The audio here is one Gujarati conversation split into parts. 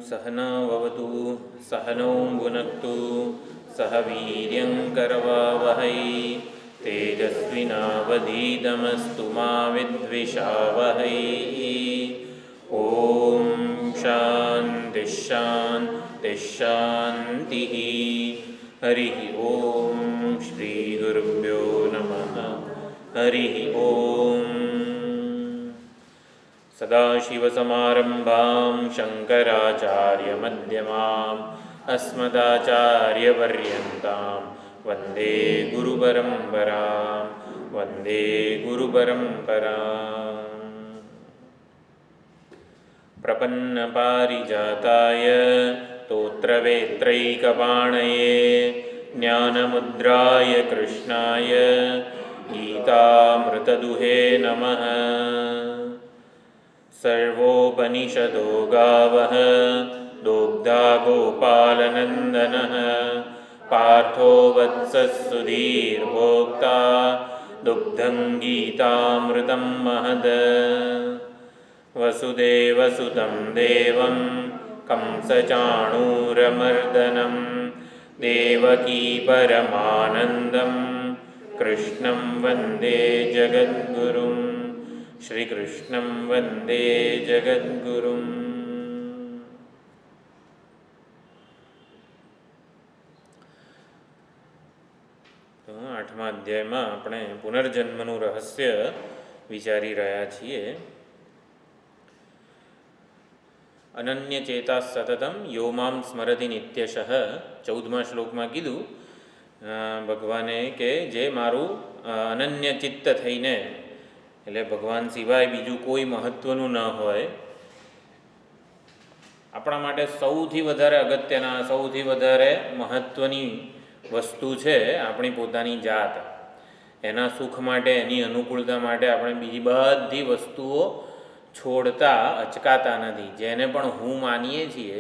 सहना भवतु सहनौ भुनक्तु सह वीर्यं करवावहै तेजस्विनावधीतमस्तु मा विद्विषावहै। ॐ शान्ति शान्ति शान्तिः। हरिः ॐ श्रीगुरुभ्यो नमः। हरिः ॐ। सदाशिवसमारम्भां शङ्कराचार्यमध्यमाम् अस्मदाचार्यपर्यन्तां वन्दे गुरुपरम्परां। वन्दे गुरुपरम्पराम्। प्रपन्नपारिजाताय तोत्रवेत्रैकपाणये ज्ञानमुद्राय कृष्णाय गीतामृतदुहे नमः। सर्वोपनिषदो गावः दोग्धा गोपालनन्दनः पार्थो वत्सः सुधीर्भोक्ता दुग्धं गीतामृतं महद। वसुदेवसुतं देवं कंसचाणूरमर्दनं देवकी परमानन्दं कृष्णं वन्दे जगद्गुरुं। श्रीकृष्णं वन्दे जगद्गुरुम्। તો 8મા અધ્યાયમાં આપણે પુનર્જન્મનું રહસ્ય વિચારી રહ્યા છીએ. અનન્ય ચેતા સતતમ યો મામ સ્મરતિ નિત્યશઃ 14મા શ્લોકમાં કીધું ભગવાને કે જે મારું અનન્ય ચિત્ત થઈને, એટલે ભગવાન સિવાય બીજું કોઈ મહત્ત્વનું ન હોય, આપણા માટે સૌથી વધારે અગત્યના સૌથી વધારે મહત્ત્વની વસ્તુ છે આપણી પોતાની જાત. એના સુખ માટે, એની અનુકૂળતા માટે આપણે બીજી બધી વસ્તુઓ છોડતા અચકાતા નથી. જેને પણ હું માનીએ છીએ,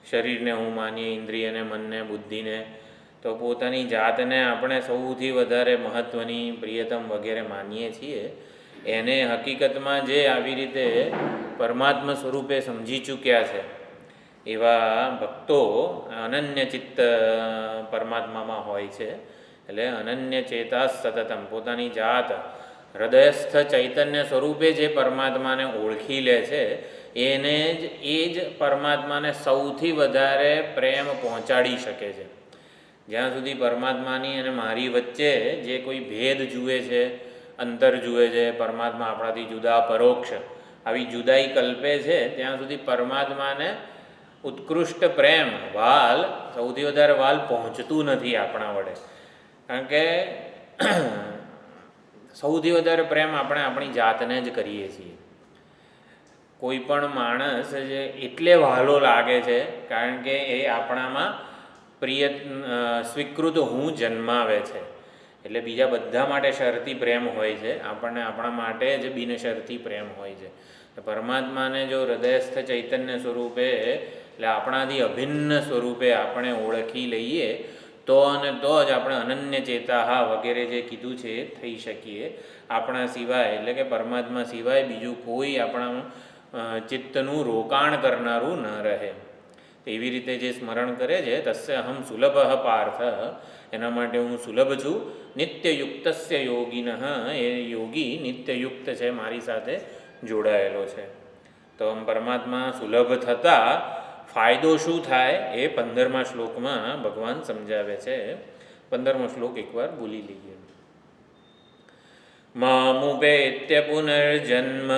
શરીરને હું માનીએ, ઇન્દ્રિયને, મનને, બુદ્ધિને, તો પોતાની જાતને આપણે સૌથી વધારે મહત્ત્વની, પ્રિયતમ વગેરે માનીએ છીએ. એને હકીકતમાં જે આવી રીતે પરમાત્મા સ્વરૂપે સમજી ચૂક્યા છે એવા ભક્તો અનન્ય ચિત્ત પરમાત્મામાં હોય છે. એટલે અનન્ય ચેતા સતતમ, પોતાની જાત હૃદયસ્થ ચૈતન્ય સ્વરૂપે જે પરમાત્માને ઓળખી લે છે એને જ એ જ પરમાત્માને સૌથી વધારે પ્રેમ પહોંચાડી શકે છે. જ્યાં સુધી પરમાત્માની અને મારી વચ્ચે જે કોઈ ભેદ જુએ છે, અંતર જુએ છે, પરમાત્મા આપણાથી જુદા, પરોક્ષ આવી જુદાઈ કલ્પે છે, ત્યાં સુધી પરમાત્માને ઉત્કૃષ્ટ પ્રેમ, વાલ, સૌથી વધારે વાલ પહોંચતું નથી આપણા વડે. કારણ કે સૌથી વધારે પ્રેમ આપણે આપણી જાતને જ કરીએ છીએ. કોઈ પણ માણસ જે એટલે વહાલો લાગે છે કારણ કે એ આપણામાં પ્રિય સ્વીકૃત હું જન્માવે છે. એટલે બીજા બધા માટે શરતી પ્રેમ હોય છે, આપણને આપણા માટે જ બિનશરતી પ્રેમ હોય છે. પરમાત્માને જો હૃદયસ્થ ચૈતન્ય સ્વરૂપે, એટલે આપણાથી અભિન્ન સ્વરૂપે આપણે ઓળખી લઈએ તો અને તો જ આપણે અનન્ય ચેતા વગેરે જે કીધું છે એ થઈ શકીએ. આપણા સિવાય, એટલે કે પરમાત્મા સિવાય બીજું કોઈ આપણા ચિત્તનું રોકાણ કરનારું ન રહે. એવી રીતે જે સ્મરણ કરે છે, તસ્ય અહમ સુલભ પાર્થ, એના માટે હું સુલભ છું. નિત્યયુક્તસ્ય યોગિનઃ, એ યોગી નિત્યયુક્ત છે, મારી સાથે જોડાયેલો છે. તો આમ પરમાત્મા સુલભ થતાં ફાયદો શું થાય એ 15મા શ્લોકમાં ભગવાન સમજાવે છે. 15મો શ્લોક એકવાર બોલી લઈએ. મામુપેત્ય પુનર્જન્મ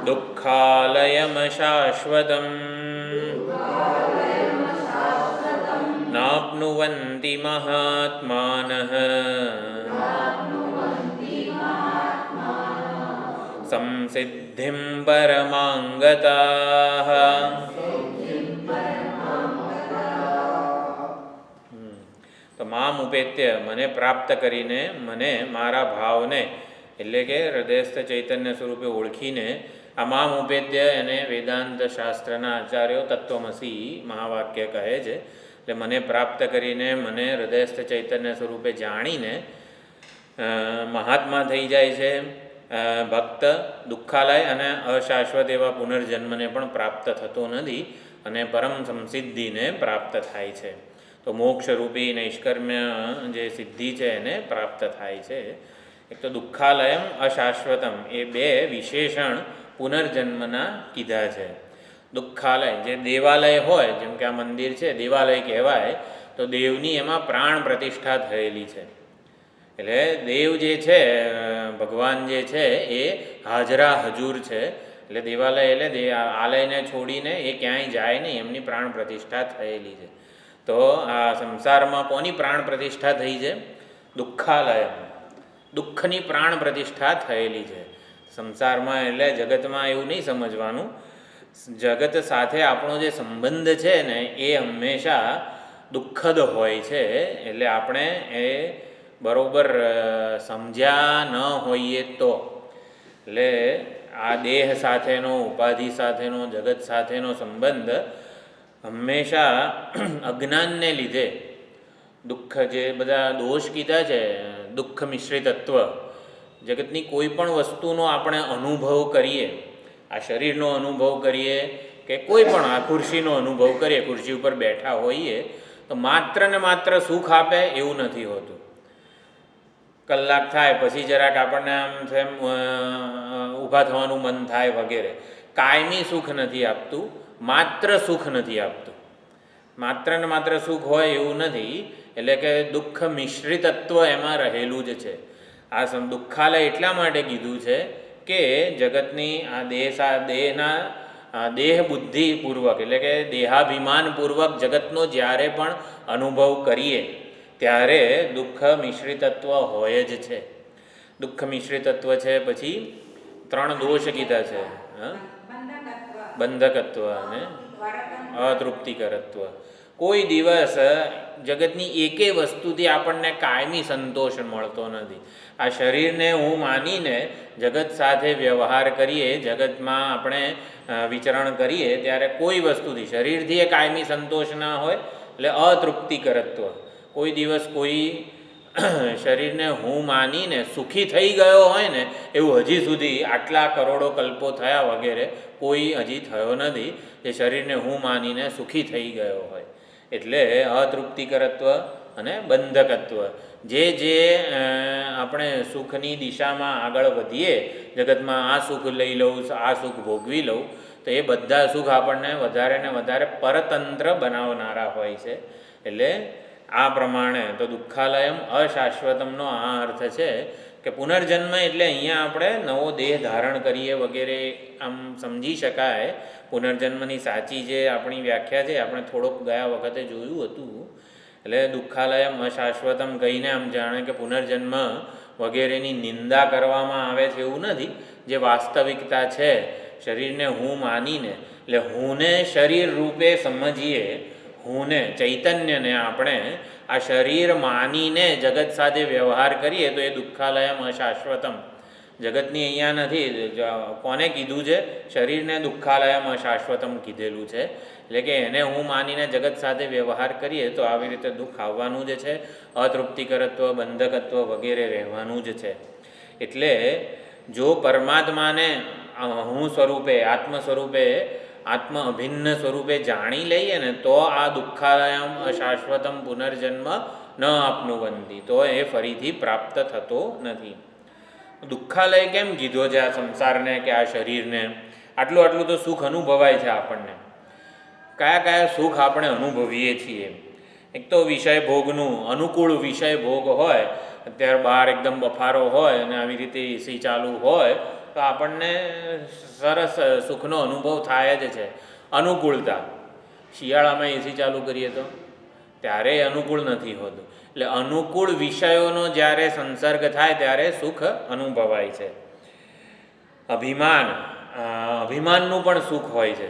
દુઃખાલયમ શાશ્વતમ નાપ્નુવન્તિ મહાત્માનઃ સંસિદ્ધિં પરમાંગતાઃ. તો મામ ઉપેત્ય, મને પ્રાપ્ત કરીને, મને મારા ભાવને, એટલે કે હૃદયસ્થ ચૈતન્ય સ્વરૂપે ઓળખીને, આ મામ ઉપેત્ય એને વેદાંત શાસ્ત્રના આચાર્યો તત્વમસી મહાવાક્ય કહે છે. એટલે મને પ્રાપ્ત કરીને, મને હૃદયસ્થ ચૈતન્ય સ્વરૂપે જાણીને મહાત્મા થઈ જાય છે. ભક્ત દુઃખાલય અને અશાશ્વત એવા પુનર્જન્મને પણ પ્રાપ્ત થતો નથી અને પરમ સંસિદ્ધિને પ્રાપ્ત થાય છે. તો મોક્ષરૂપી નૈષ્કર્મ્ય જે સિદ્ધિ છે એને પ્રાપ્ત થાય છે. એક તો દુઃખાલયમ અશાશ્વતમ એ બે વિશેષણ પુનર્જન્મના કીધા છે. દુઃખાલય જે દેવાલય હોય, જેમ કે આ મંદિર છે દેવાલય કહેવાય, તો દેવની એમાં પ્રાણ પ્રતિષ્ઠા થયેલી છે. એટલે દેવ જે છે, ભગવાન જે છે એ હાજરા હજુર છે. એટલે દેવાલય એટલે આલયને છોડીને એ ક્યાંય જાય નહીં, એમની પ્રાણ પ્રતિષ્ઠા થયેલી છે. તો આ સંસારમાં કોની પ્રાણ પ્રતિષ્ઠા થઈ છે? દુઃખાલય, દુઃખની પ્રાણ પ્રતિષ્ઠા થયેલી છે સંસારમાં. એટલે જગતમાં એવું નહીં સમજવાનું, જગત સાથે આપણો જે સંબંધ છે ને એ હંમેશા દુઃખદ હોય છે. એટલે આપણે એ બરોબર સમજ્યા ન હોઈએ તો. એટલે આ દેહ સાથેનો, ઉપાધિ સાથેનો, જગત સાથેનો સંબંધ હંમેશા અજ્ઞાનને લીધે, દુઃખ જે બધા દોષ કીધા છે, દુઃખ મિશ્રિતત્વ, જગતની કોઈ પણ વસ્તુનો આપણે અનુભવ કરીએ, આ શરીરનો અનુભવ કરીએ કે કોઈ પણ આ ખુરશીનો અનુભવ કરીએ, ખુરશી ઉપર બેઠા હોઈએ તો માત્ર ને માત્ર સુખ આપે એવું નથી હોતું. કલાક થાય પછી જરાક આપણને આમ તેમ ઊભા થવાનું મન થાય વગેરે. કાયમી સુખ નથી આપતું, માત્ર સુખ નથી આપતું. માત્ર ને માત્ર સુખ હોય એવું નથી. એટલે કે દુઃખ મિશ્રિતત્વ એમાં રહેલું જ છે. આ દુઃખાલય એટલા માટે કીધું છે કે જગતની આ દેહના દેહ બુદ્ધિપૂર્વક, એટલે કે દેહાભિમાનપૂર્વક જગતનો જ્યારે પણ અનુભવ કરીએ ત્યારે દુઃખ મિશ્રિતત્વ હોય જ છે. દુઃખ મિશ્રિતત્વ છે. પછી 3 દોષ કીધા છે, બંધકત્વ અને અતૃપ્તિકરત્વ. કોઈ દિવસ જગતની એકેય વસ્તુથી આપણને કાયમી સંતોષ મળતો નથી. આ શરીરને હું માનીને જગત સાથે વ્યવહાર કરીએ, જગતમાં આપણે વિચરણ કરીએ ત્યારે કોઈ વસ્તુથી, શરીરથી એ કાયમી સંતોષ ના હોય. એટલે અતૃપ્તિકરત્વ. કોઈ દિવસ કોઈ શરીરને હું માનીને સુખી થઈ ગયો હોય ને એવું હજી સુધી આટલા કરોડો કલ્પો થયા વગેરે કોઈ હજી થયો નથી જે શરીરને હું માનીને સુખી થઈ ગયો હોય. એટલે અતૃપ્તિકરત્વ અને બંધકત્વ. જે આપણે સુખની દિશામાં આગળ વધીએ, જગતમાં આ સુખ લઈ લઉં, આ સુખ ભોગવી લઉં, તો એ બધા સુખ આપણને વધારે ને વધારે પરતંત્ર બનાવનારા હોય છે. એટલે આ પ્રમાણે તો દુઃખાલયમ અશાશ્વતમનો આ અર્થ છે કે પુનર્જન્મ એટલે અહીંયા આપણે નવો દેહ ધારણ કરીએ વગેરે આમ સમજી શકાય. પુનર્જન્મની સાચી જે આપણી વ્યાખ્યા છે આપણે થોડોક ગયા વખતે જોયું હતું. એટલે દુઃખાલયમ અશાશ્વતમ કહીને આમ જાણે કે પુનર્જન્મ વગેરેની નિંદા કરવામાં આવે છે એવું નથી. જે વાસ્તવિકતા છે શરીરને હું માનીને, એટલે હુંને શરીર રૂપે સમજીએ, હુંને ચૈતન્યને આપણે આ શરીર માનીને જગત સાથે વ્યવહાર કરીએ તો એ દુઃખાલયમ અશાશ્વતમ. જગતની અહીંયા નથી. કોને કીધું છે? શરીરને દુઃખાલયમ અશાશ્વતમ કીધેલું છે. એટલે કે એને હું માનીને જગત સાથે વ્યવહાર કરીએ તો આવી રીતે દુઃખ આવવાનું જ છે, અતૃપ્તિકરત્વ, બંધકત્વ વગેરે રહેવાનું જ છે. એટલે જો પરમાત્માને હું સ્વરૂપે, આત્મ સ્વરૂપે, આત્મ અભિન્ન સ્વરૂપે જાણી લઈએ ને તો આ દુઃખાલયમ અશાશ્વતમ પુનર્જન્મ ન આપનુવંતી, તો એ ફરીથી પ્રાપ્ત થતો નથી. દુઃખાલય કેમ કીધો છે આ સંસારને કે આ શરીરને? આટલું તો સુખ અનુભવાય છે આપણને. કયા સુખ આપણે અનુભવીએ છીએ? એક તો વિષય ભોગનું, અનુકૂળ વિષય ભોગ હોય, અત્યારે બહાર એકદમ બફારો હોય અને આવી રીતે એસી ચાલુ હોય તો આપણને સરસ સુખનો અનુભવ થાય જ છે. અનુકૂળતા, શિયાળામાં એસી ચાલુ કરીએ તો ત્યારે અનુકૂળ નથી હોતું. એટલે અનુકૂળ વિષયોનો જ્યારે સંસર્ગ થાય ત્યારે સુખ અનુભવાય છે. અભિમાનનું પણ સુખ હોય છે.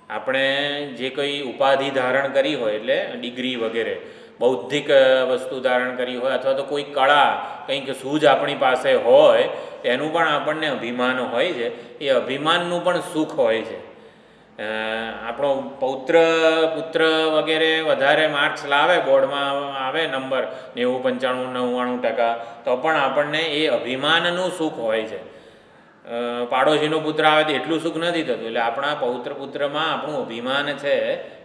આપણે જે કંઈ ઉપાધિ ધારણ કરી હોય, એટલે ડિગ્રી વગેરે બૌદ્ધિક વસ્તુ ધારણ કરી હોય, અથવા તો કોઈ કળા, કંઈક સૂઝ આપણી પાસે હોય, એનું પણ આપણને અભિમાન હોય છે. એ અભિમાનનું પણ સુખ હોય છે. આપણો પુત્ર વગેરે વધારે માર્ક્સ લાવે, બોર્ડમાં આવે નંબર 90, 95, 99%, તો પણ આપણને એ અભિમાનનું સુખ હોય છે. પાડોશીનો પુત્ર આવે તો એટલું સુખ નથી થતું. એટલે આપણા પૌત્ર પુત્રમાં આપણું અભિમાન છે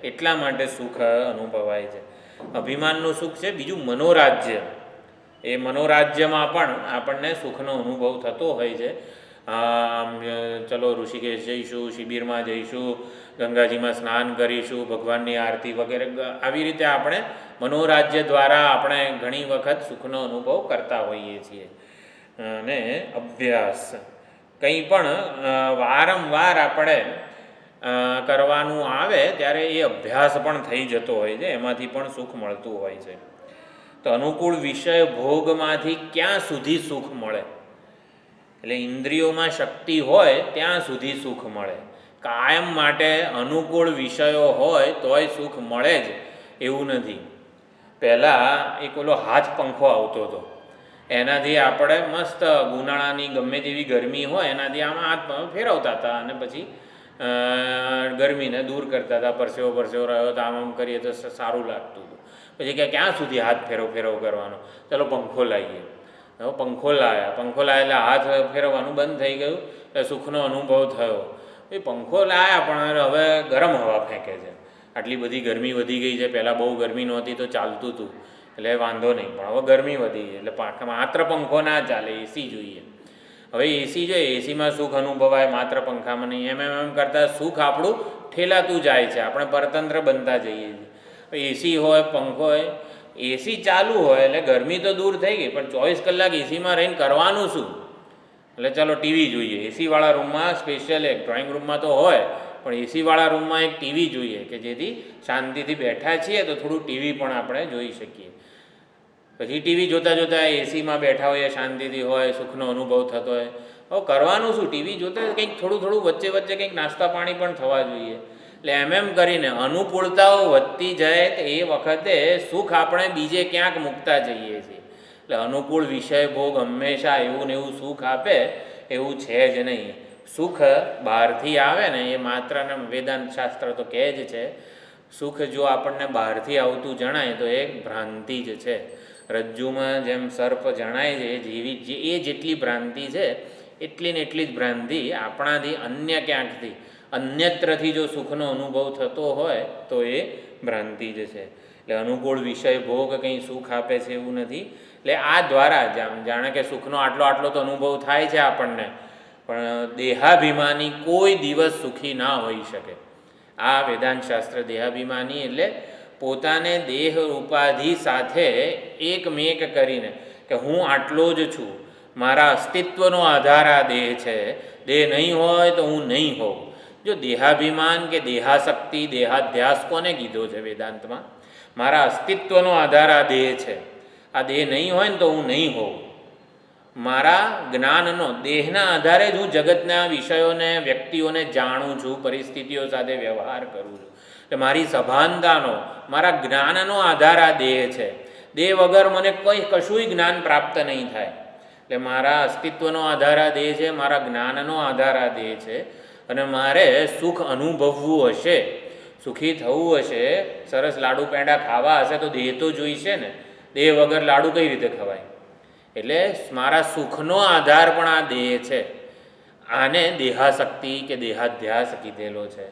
એટલા માટે સુખ અનુભવાય છે. અભિમાનનું સુખ છે. બીજું મનોરાજ્ય, એ મનોરાજ્યમાં પણ આપણને સુખનો અનુભવ થતો હોય છે. ચલો ઋષિકેશ જઈશું, શિબિરમાં જઈશું, ગંગાજીમાં સ્નાન કરીશું, ભગવાનની આરતી વગેરે, આવી રીતે આપણે મનોરાજ્ય દ્વારા આપણે ઘણી વખત સુખનો અનુભવ કરતા હોઈએ છીએ. અને અભ્યાસ, કંઈ પણ વારંવાર આપણે કરવાનું આવે ત્યારે એ અભ્યાસ પણ થઈ જતો હોય છે, એમાંથી પણ સુખ મળતું હોય છે. તો અનુકૂળ વિષય ભોગમાંથી ક્યાં સુધી સુખ મળે? એટલે ઇન્દ્રિયોમાં શક્તિ હોય ત્યાં સુધી સુખ મળે. કાયમ માટે અનુકૂળ વિષયો હોય તોય સુખ મળે જ એવું નથી. પહેલાં એક ઓલો હાથ પંખો આવતો હતો, એનાથી આપણે મસ્ત ઉનાળાની ગમે તેવી ગરમી હોય એનાથી આમાં હાથ ફેરવતા હતા અને પછી ગરમીને દૂર કરતા હતા. પરસેવો રહ્યો તો આમ કરીએ તો સારું લાગતું હતું. પછી કે ક્યાં સુધી હાથ ફેરવ કરવાનો, ચાલો પંખો લાવીએ. હવે પંખો લાવ્યા એટલે હાથ ફેરવવાનું બંધ થઈ ગયું, એટલે સુખનો અનુભવ થયો. એ પંખો લાવ્યા પણ હવે ગરમ હવા ફેંકે છે. આટલી બધી ગરમી વધી ગઈ છે. પહેલાં બહુ ગરમી નહોતી તો ચાલતું હતું એટલે વાંધો નહીં, પણ હવે ગરમી વધી ગઈ એટલે માત્ર પંખો ના ચાલે, એસી જોઈએ. હવે એસી જોઈએ, એસીમાં સુખ અનુભવાય, માત્ર પંખામાં નહીં. એમ કરતાં સુખ આપણું ઠેલાતું જાય છે, આપણે પરતંત્ર બનતા જઈએ છીએ. એસી હોય, પંખો હોય, એસી ચાલુ હોય એટલે ગરમી તો દૂર થઈ ગઈ, પણ 24 કલાક એસીમાં રહીને કરવાનું શું? એટલે ચાલો ટીવી જોઈએ. એસીવાળા રૂમમાં સ્પેશિયલ એક ડ્રોઈંગ રૂમમાં તો હોય, પણ એસીવાળા રૂમમાં એક ટીવી જોઈએ કે જેથી શાંતિથી બેઠા છીએ તો થોડું ટીવી પણ આપણે જોઈ શકીએ. પછી ટીવી જોતાં જોતાં એસીમાં બેઠા હોઈએ, શાંતિથી હોય, સુખનો અનુભવ થતો હોય. હવે કરવાનું શું? ટીવી જોતાં કંઈક થોડું વચ્ચે કંઈક નાસ્તા પાણી પણ થવા જોઈએ. એટલે એમ કરીને અનુકૂળતાઓ વધતી જાય તો એ વખતે સુખ આપણે બીજે ક્યાંક મૂકતા જઈએ છીએ. એટલે અનુકૂળ વિષય ભોગ હંમેશા એવું ને એવું સુખ આપે એવું છે જ નહીં. સુખ બહારથી આવે ને એ માત્ર વેદાંત શાસ્ત્ર તો કહે જ છે, સુખ જો આપણને બહારથી આવતું જણાય તો એ ભ્રાંતિ જ છે. રજ્જુમાં જેમ સર્પ જણાય છે એ જેટલી ભ્રાંતિ છે એટલી ને એટલી જ ભ્રાંતિ આપણાથી અન્ય ક્યાંકથી અન્યત્રથી જો સુખનો અનુભવ થતો હોય તો એ ભ્રાંતિ જ છે. એટલે અનુકૂળ વિષય ભોગ કંઈ સુખ આપે છે એવું નથી. એટલે આ દ્વારા જાણે કે સુખનો આટલો તો અનુભવ થાય છે આપણને, પણ દેહાભિમાની કોઈ દિવસ સુખી ના હોઈ શકે. આ વેદાંત શાસ્ત્ર દેહાભિમાની એટલે પોતાને દેહ ઉપાધિ સાથે એકમેક કરીને કે હું આટલો જ છું, મારા અસ્તિત્વનો આધાર આ દેહ છે, દેહ નહીં હોય તો હું નહીં હોઉં. જો દેહાભિમાન કે દેહાશક્તિ, દેહાધ્યાસ કોને કીધો છે વેદાંતમાં? મારા અસ્તિત્વનો આધાર આ દેહ છે, આ દેહ નહીં હોય ને તો હું નહીં હોઉં. મારા જ્ઞાનનો, દેહના આધારે જ હું જગતના વિષયોને, વ્યક્તિઓને જાણું છું, પરિસ્થિતિઓ સાથે વ્યવહાર કરું છું. એટલે મારી સભાનતાનો, મારા જ્ઞાનનો આધાર આ દેહ છે. દેહ વગર મને કશુંય જ્ઞાન પ્રાપ્ત નહીં થાય. એટલે મારા અસ્તિત્વનો આધાર આ દેહ છે, મારા જ્ઞાનનો આધાર આ દેહ છે. અને મારે સુખ અનુભવવું હશે, સુખી થવું હશે, સરસ લાડુ પેંડા ખાવા હશે તો દેહ તો જોઈશે ને. દેહ વગર લાડુ કઈ રીતે ખવાય? એટલે મારા સુખનો આધાર પણ આ દેહ છે. આને દેહાશક્તિ કે દેહાધ્યાસ કીધેલો છે.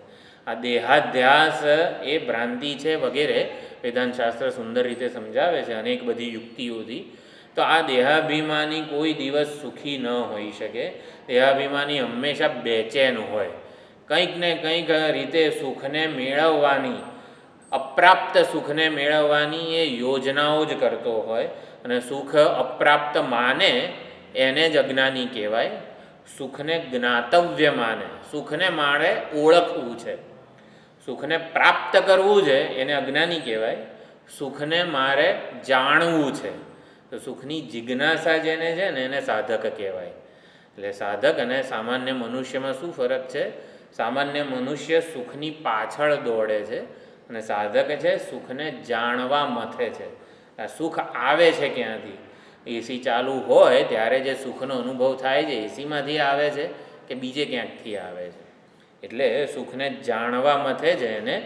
આ દેહાધ્યાસ એ ભ્રાંતિ છે વગેરે વેદાંત શાસ્ત્ર સુંદર રીતે સમજાવે છે અનેક બધી યુક્તિઓથી. તો આ દેહાભિમાની કોઈ દિવસ સુખી ન હોઈ શકે. દેહાભિમાની હંમેશા બેચેન હોય, કંઈક ને કંઈક રીતે સુખને મેળવવાની, અપ્રાપ્ત સુખને મેળવવાની એ યોજનાઓ જ કરતો હોય. અને સુખ અપ્રાપ્ત માને એને જ અજ્ઞાની કહેવાય. સુખને જ્ઞાતવ્ય માને, સુખને મારે ઓળખવું છે, સુખને પ્રાપ્ત કરવું છે એને અજ્ઞાની કહેવાય. સુખને મારે જાણવું છે તો સુખની જિજ્ઞાસા જેને છે ને એને સાધક કહેવાય. એટલે સાધક અને સામાન્ય મનુષ્યમાં શું ફરક છે? સામાન્ય મનુષ્ય સુખની પાછળ દોડે છે અને સાધક છે સુખને જાણવા મથે છે. આ સુખ આવે છે ક્યાંથી? એસી ચાલુ હોય ત્યારે જે સુખનો અનુભવ થાય છે એસીમાંથી આવે છે કે બીજે ક્યાંકથી આવે છે? એટલે સુખને જાણવા મથે છે એને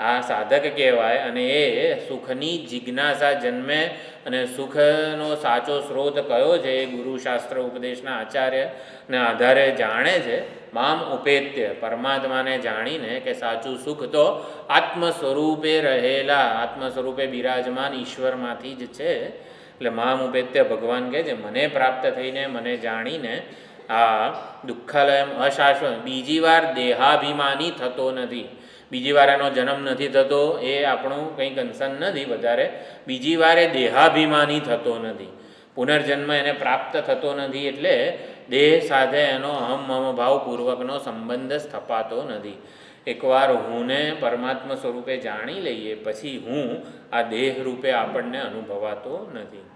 આ સાધક કહેવાય. અને એ સુખની જિજ્ઞાસા જન્મે અને સુખનો સાચો સ્ત્રોત કયો છે એ ગુરુશાસ્ત્ર ઉપદેશના આચાર્યને આધારે જાણે છે. મામ ઉપેત્ય, પરમાત્માને જાણીને કે સાચું સુખ તો આત્મ સ્વરૂપે રહેલા, આત્મ સ્વરૂપે બિરાજમાન ઈશ્વરમાંથી જ છે. એટલે મામ ઉપેત્ય ભગવાન કહે છે મને પ્રાપ્ત થઈને, મને જાણીને આ દુઃખાલયમ અશાશ્વત, બીજી વાર દેહાભિમાની થતો નથી, બીજી વાર એનો જન્મ નથી થતો, એ આપણું કંઈ કન્સર્ન નથી વધારે. બીજી વાર એ દેહાભિમાની થતો નથી, પુનર્જન્મ એને પ્રાપ્ત થતો નથી. એટલે દેહ સાથે એનો અહમ મમ ભાવપૂર્વકનો સંબંધ સ્થપાતો નથી. એકવાર હુંને પરમાત્મા સ્વરૂપે જાણી લઈએ પછી હું આ દેહ રૂપે આપણને અનુભવાતો નથી.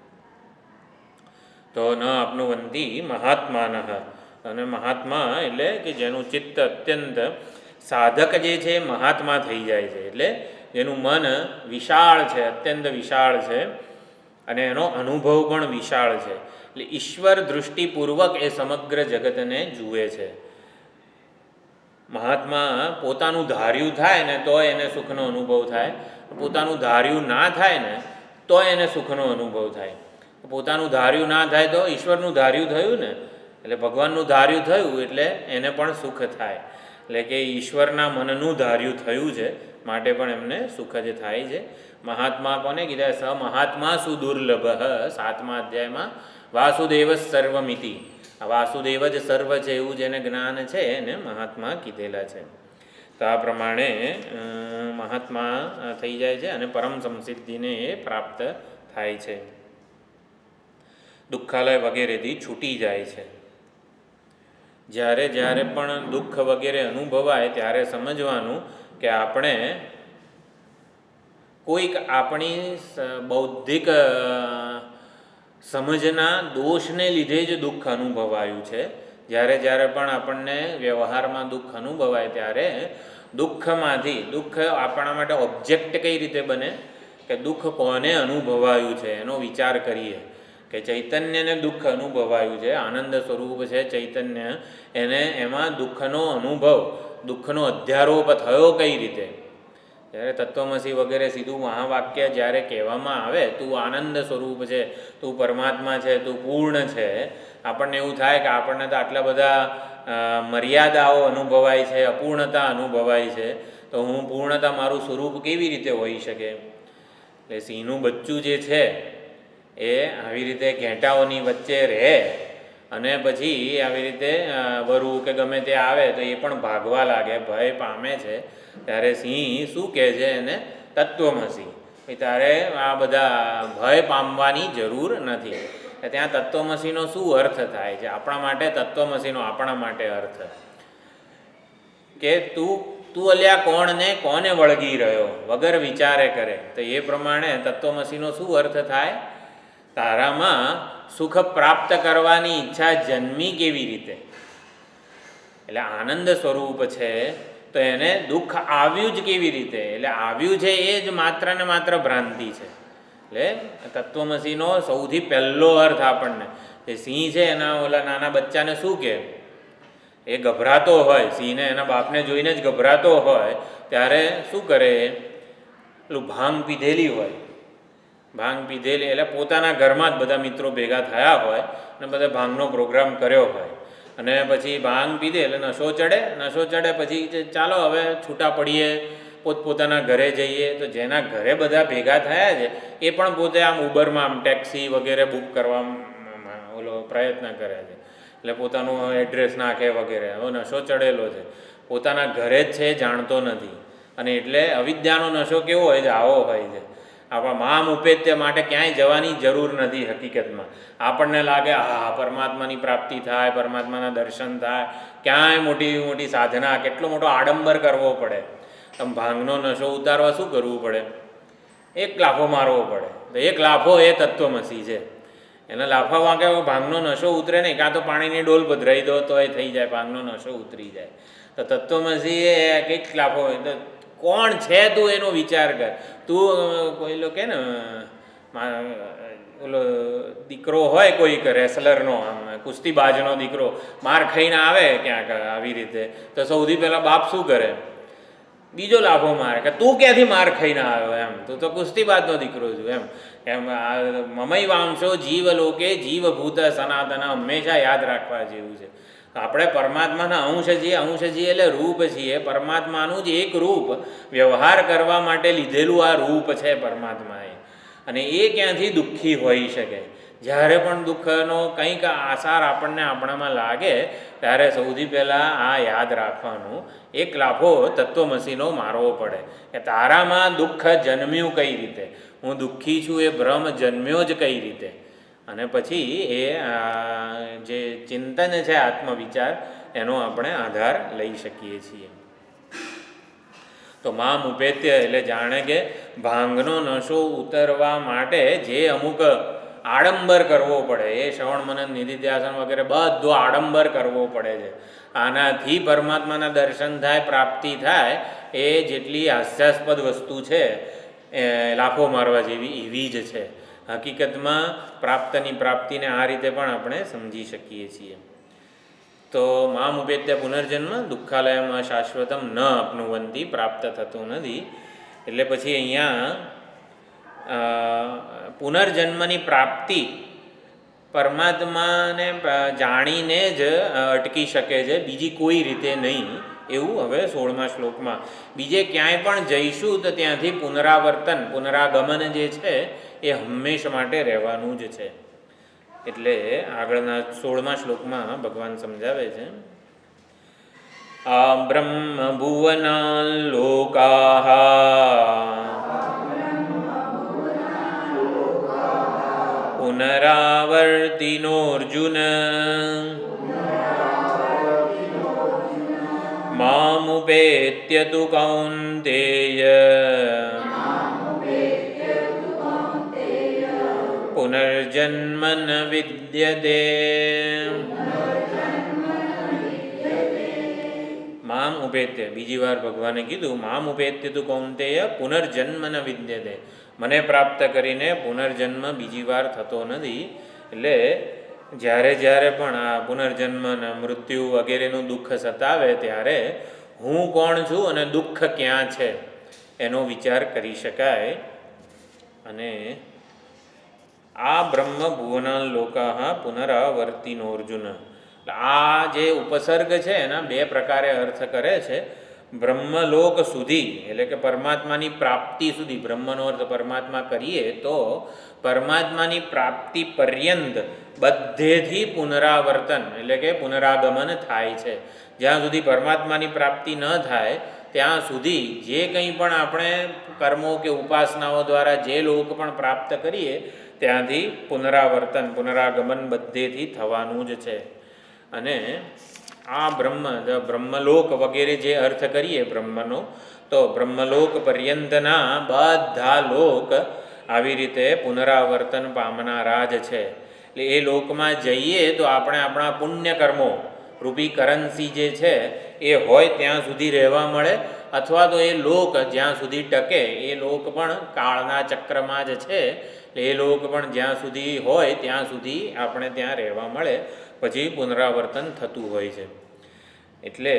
તો ન આપનુવંતી મહાત્માનઃ, અને મહાત્મા એટલે કે જેનું ચિત્ત અત્યંત, સાધક જે છે મહાત્મા થઈ જાય છે, એટલે જેનું મન વિશાળ છે, અત્યંત વિશાળ છે, અને એનો અનુભવ પણ વિશાળ છે. એટલે ઈશ્વર દૃષ્ટિપૂર્વક એ સમગ્ર જગતને જુએ છે. મહાત્મા પોતાનું ધાર્યું થાય ને તો એને સુખનો અનુભવ થાય, પોતાનું ધાર્યું ના થાય ને તો એને સુખનો અનુભવ થાય. પોતાનું ધાર્યું ના થાય તો ઈશ્વરનું ધાર્યું થયું ને, એટલે ભગવાનનું ધાર્યું થયું એટલે એને પણ સુખ થાય. એટલે કે ઈશ્વરના મનનું ધાર્યું થયું છે માટે પણ એમને સુખ જ થાય છે. મહાત્મા કોને કીધા? સ મહાત્મા સુદુર્લભ, 7મા અધ્યાયમાં વાસુદેવ સર્વમિતિ. આ વાસુદેવ જ સર્વ છે એવું જેને જ્ઞાન છે એને મહાત્મા કીધેલા છે. તો આ પ્રમાણે મહાત્મા થઈ જાય છે અને પરમ સંસિદ્ધિને એ પ્રાપ્ત થાય છે, દુઃખાલય વગેરેથી છૂટી જાય છે. જ્યારે જ્યારે પણ દુઃખ વગેરે અનુભવાય ત્યારે સમજવાનું કે આપણે કોઈક આપણી બૌદ્ધિક સમજના દોષને લીધે જ દુઃખ અનુભવાયું છે. જ્યારે જ્યારે પણ આપણને વ્યવહારમાં દુઃખ અનુભવાય ત્યારે દુઃખમાંથી, દુઃખ આપણા માટે ઓબ્જેક્ટ કઈ રીતે બને કે દુઃખ કોને અનુભવાયું છે એનો વિચાર કરીએ. કે ચૈતન્યને દુઃખ અનુભવાયું છે, આનંદ સ્વરૂપ છે ચૈતન્ય, એને એમાં દુઃખનો અનુભવ, દુઃખનો અધ્યારોપ થયો કઈ રીતે? જ્યારે તત્વમસી વગેરે સીધું મહાવાક્ય જ્યારે કહેવામાં આવે, તું આનંદ સ્વરૂપ છે, તું પરમાત્મા છે, તું પૂર્ણ છે, આપણને એવું થાય કે આપણને તો આટલા બધા મર્યાદાઓ અનુભવાય છે, અપૂર્ણતા અનુભવાય છે, તો હું પૂર્ણતા મારું સ્વરૂપ કેવી રીતે હોઈ શકે? એટલે સિંહનું બચ્ચું જે છે એ આવી રીતે ઘેંટાઓની વચ્ચે રહે અને પછી આવી રીતે વરુ કે ગમે તે આવે તો એ પણ ભાગવા લાગે, ભય પામે છે. ત્યારે સિંહ શું કહે છે એને? તત્વમસી. તારે આ બધા ભય પામવાની જરૂર નથી. ત્યાં તત્વમસીનો શું અર્થ થાય છે આપણા માટે? તત્વમસીનો આપણા માટે અર્થ કે તું અલ્યા કોણને કોને વળગી રહ્યો વગર વિચારે કરે. તો એ પ્રમાણે તત્વમસીનો શું અર્થ થાય? તારામાં સુખ પ્રાપ્ત કરવાની ઈચ્છા જન્મી કેવી રીતે? એટલે આનંદ સ્વરૂપ છે તો એને દુઃખ આવ્યું જ કેવી રીતે? એટલે આવ્યું છે એ જ માત્ર ને માત્ર ભ્રાંતિ છે. એટલે તત્વમસીનો સૌથી પહેલો અર્થ આપણને, એ સિંહ છે એના ઓલા નાના બચ્ચાને શું કહે? એ ગભરાતો હોય, સિંહને એના બાપને જોઈને જ ગભરાતો હોય ત્યારે શું કરે? પેલું ભાંગ પીધેલી હોય, ભાંગ પીધેલી એટલે પોતાના ઘરમાં જ બધા મિત્રો ભેગા થયા હોય અને બધા ભાંગનો પ્રોગ્રામ કર્યો હોય અને પછી ભાંગ પીધે એટલે નશો ચડે પછી ચાલો હવે છૂટા પડીએ, પોતપોતાના ઘરે જઈએ. તો જેના ઘરે બધા ભેગા થયા છે એ પણ પોતે આમ ઉબરમાં આમ ટેક્સી વગેરે બુક કરવા ઓલો પ્રયત્ન કરે છે, એટલે પોતાનું એડ્રેસ નાખે વગેરે. હવે નશો ચડેલો છે, પોતાના ઘરે જ છે જાણતો નથી. અને એટલે અવિદ્યાનો નશો કેવો હોય છે? આવો હોય છે. આપણા મામ ઉપેત્ય માટે ક્યાંય જવાની જરૂર નથી. હકીકતમાં આપણને લાગે હા પરમાત્માની પ્રાપ્તિ થાય, પરમાત્માના દર્શન થાય, ક્યાંય મોટી મોટી સાધના, કેટલો મોટો આડંબર કરવો પડે. તમે ભાંગનો નશો ઉતારવા શું કરવું પડે? એક લાફો મારવો પડે. તો એક લાફો એ તત્વમસી છે. એના લાફા વાંકે ભાંગનો નશો ઉતરે નહીં, કાં તો પાણીની ડોલ પધરાઈ દો તો એ થઈ જાય, ભાંગનો નશો ઉતરી જાય. તો તત્વમસી એ કંઈક લાફો હોય. તો કોણ છે તું એનો વિચાર કર. તું કોઈ લો કે ને ઓલો દીકરો હોય કોઈક રેસલરનો, આમ કુસ્તીબાજનો દીકરો માર ખાઈને આવે ક્યાંક આવી રીતે, તો સૌથી પહેલાં બાપ શું કરે? બીજો લાફો મારે કે તું ક્યાંથી માર ખાઈને આવ્યો, એમ તું તો કુસ્તીબાજનો દીકરો છું, એમ મમય વાંશો જીવ લોકે જીવભૂત સનાતન હંમેશા યાદ રાખવા જેવું છે. આપણે પરમાત્માના અંશ છીએ એટલે રૂપ છીએ. પરમાત્માનું જ એક રૂપ વ્યવહાર કરવા માટે લીધેલું આ રૂપ છે પરમાત્માએ. અને એ ક્યાંથી દુઃખી હોઈ શકે? જ્યારે પણ દુઃખનો કંઈક આસાર આપણને આપણામાં લાગે ત્યારે સૌથી પહેલાં આ યાદ રાખવાનું, એક લાફો તત્વમસીનો મારવો પડે કે તારામાં દુઃખ જન્મ્યું કઈ રીતે, હું દુઃખી છું એ ભ્રમ જન્મ્યો જ કઈ રીતે. અને પછી એ જે ચિંતન છે આત્મવિચાર એનો આપણે આધાર લઈ શકીએ છીએ. તો મામ ઉપેત્ય એટલે જાણે કે ભાંગનો નશો ઉતરવા માટે જે અમુક આડંબર કરવો પડે, એ શ્રવણ મનન નિધિધ્યાસન વગેરે બધો આડંબર કરવો પડે છે. આનાથી પરમાત્માના દર્શન થાય, પ્રાપ્તિ થાય, એ જેટલી હાસ્યાસ્પદ વસ્તુ છે એ લાફો મારવા જેવી એવી જ છે. હકીકતમાં પ્રાપ્તિને આ રીતે પણ આપણે સમજી શકીએ છીએ. તો મામ ઉપેત્ય પુનર્જન્મ દુઃખાલયમાં શાશ્વતમ ન અપનુવંતી, પ્રાપ્ત થતું નથી. એટલે પછી અહીંયા પુનર્જન્મની પ્રાપ્તિ પરમાત્માને જાણીને જ અટકી શકે છે, બીજી કોઈ રીતે નહીં. એવું હવે 16મા શ્લોકમાં બીજે ક્યાંય પણ જઈશું તો ત્યાંથી પુનરાગમન જે છે એ હંમેશા માટે રહેવાનું જ છે. એટલે આગળના 16મા શ્લોકમાં ભગવાન સમજાવે છે, આ બ્રહ્મ ભુવના લોકાહ પુનરાવર્તિનોર્જુન મામુપેત્ય તુ કૌન્તેય પુનર્જન્મ ન વિદ્યતે. મામ ઉપેત્ય, બીજી વાર ભગવાને કીધું મામ ઉપેત્ય તુ કૌન્તેય પુનર્જન્મ ન વિદ્યતે, મને પ્રાપ્ત કરીને પુનર્જન્મ બીજી વાર થતો નથી. એટલે જ્યારે પણ આ પુનર્જન્મ ને મૃત્યુ વગેરેનું દુઃખ સતાવે ત્યારે હું કોણ છું અને દુઃખ ક્યાં છે એનો વિચાર કરી શકાય. અને આ બ્રહ્મ ભુવના લોકા પુનરાવર્તિનોર્જુન, આ જે ઉપસર્ગ છે એના બે પ્રકારે અર્થ કરે છે. બ્રહ્મલોક સુધી એટલે કે પરમાત્માની પ્રાપ્તિ સુધી, બ્રહ્મનો અર્થ પરમાત્મા કરીએ તો પરમાત્માની પ્રાપ્તિ પર્યંત બધેથી પુનરાવર્તન એટલે કે પુનરાગમન થાય છે. જ્યાં સુધી પરમાત્માની પ્રાપ્તિ ન થાય ત્યાં સુધી જે કંઈ પણ આપણે કર્મો કે ઉપાસનાઓ દ્વારા જે લોક પણ પ્રાપ્ત કરીએ ત્યાંથી પુનરાગમન બધેથી થવાનું જ છે. અને આ બ્રહ્મલોક વગેરે જે અર્થ કરીએ બ્રહ્મનો, તો બ્રહ્મલોક પર્યંતના બધા લોક આવી રીતે પુનરાવર્તન પામનારા જ છે. એટલે એ લોકમાં જઈએ તો આપણે આપણા પુણ્ય કર્મો રૂપી કરન્સી જે છે એ હોય ત્યાં સુધી રહેવા મળે, અથવા તો એ લોક જ્યાં સુધી ટકે એ લોક પણ કાળના ચક્રમાં જ છે. એટલે એ લોક પણ જ્યાં સુધી હોય ત્યાં સુધી આપણે ત્યાં રહેવા મળે, પછી પુનરાવર્તન થતું હોય છે. એટલે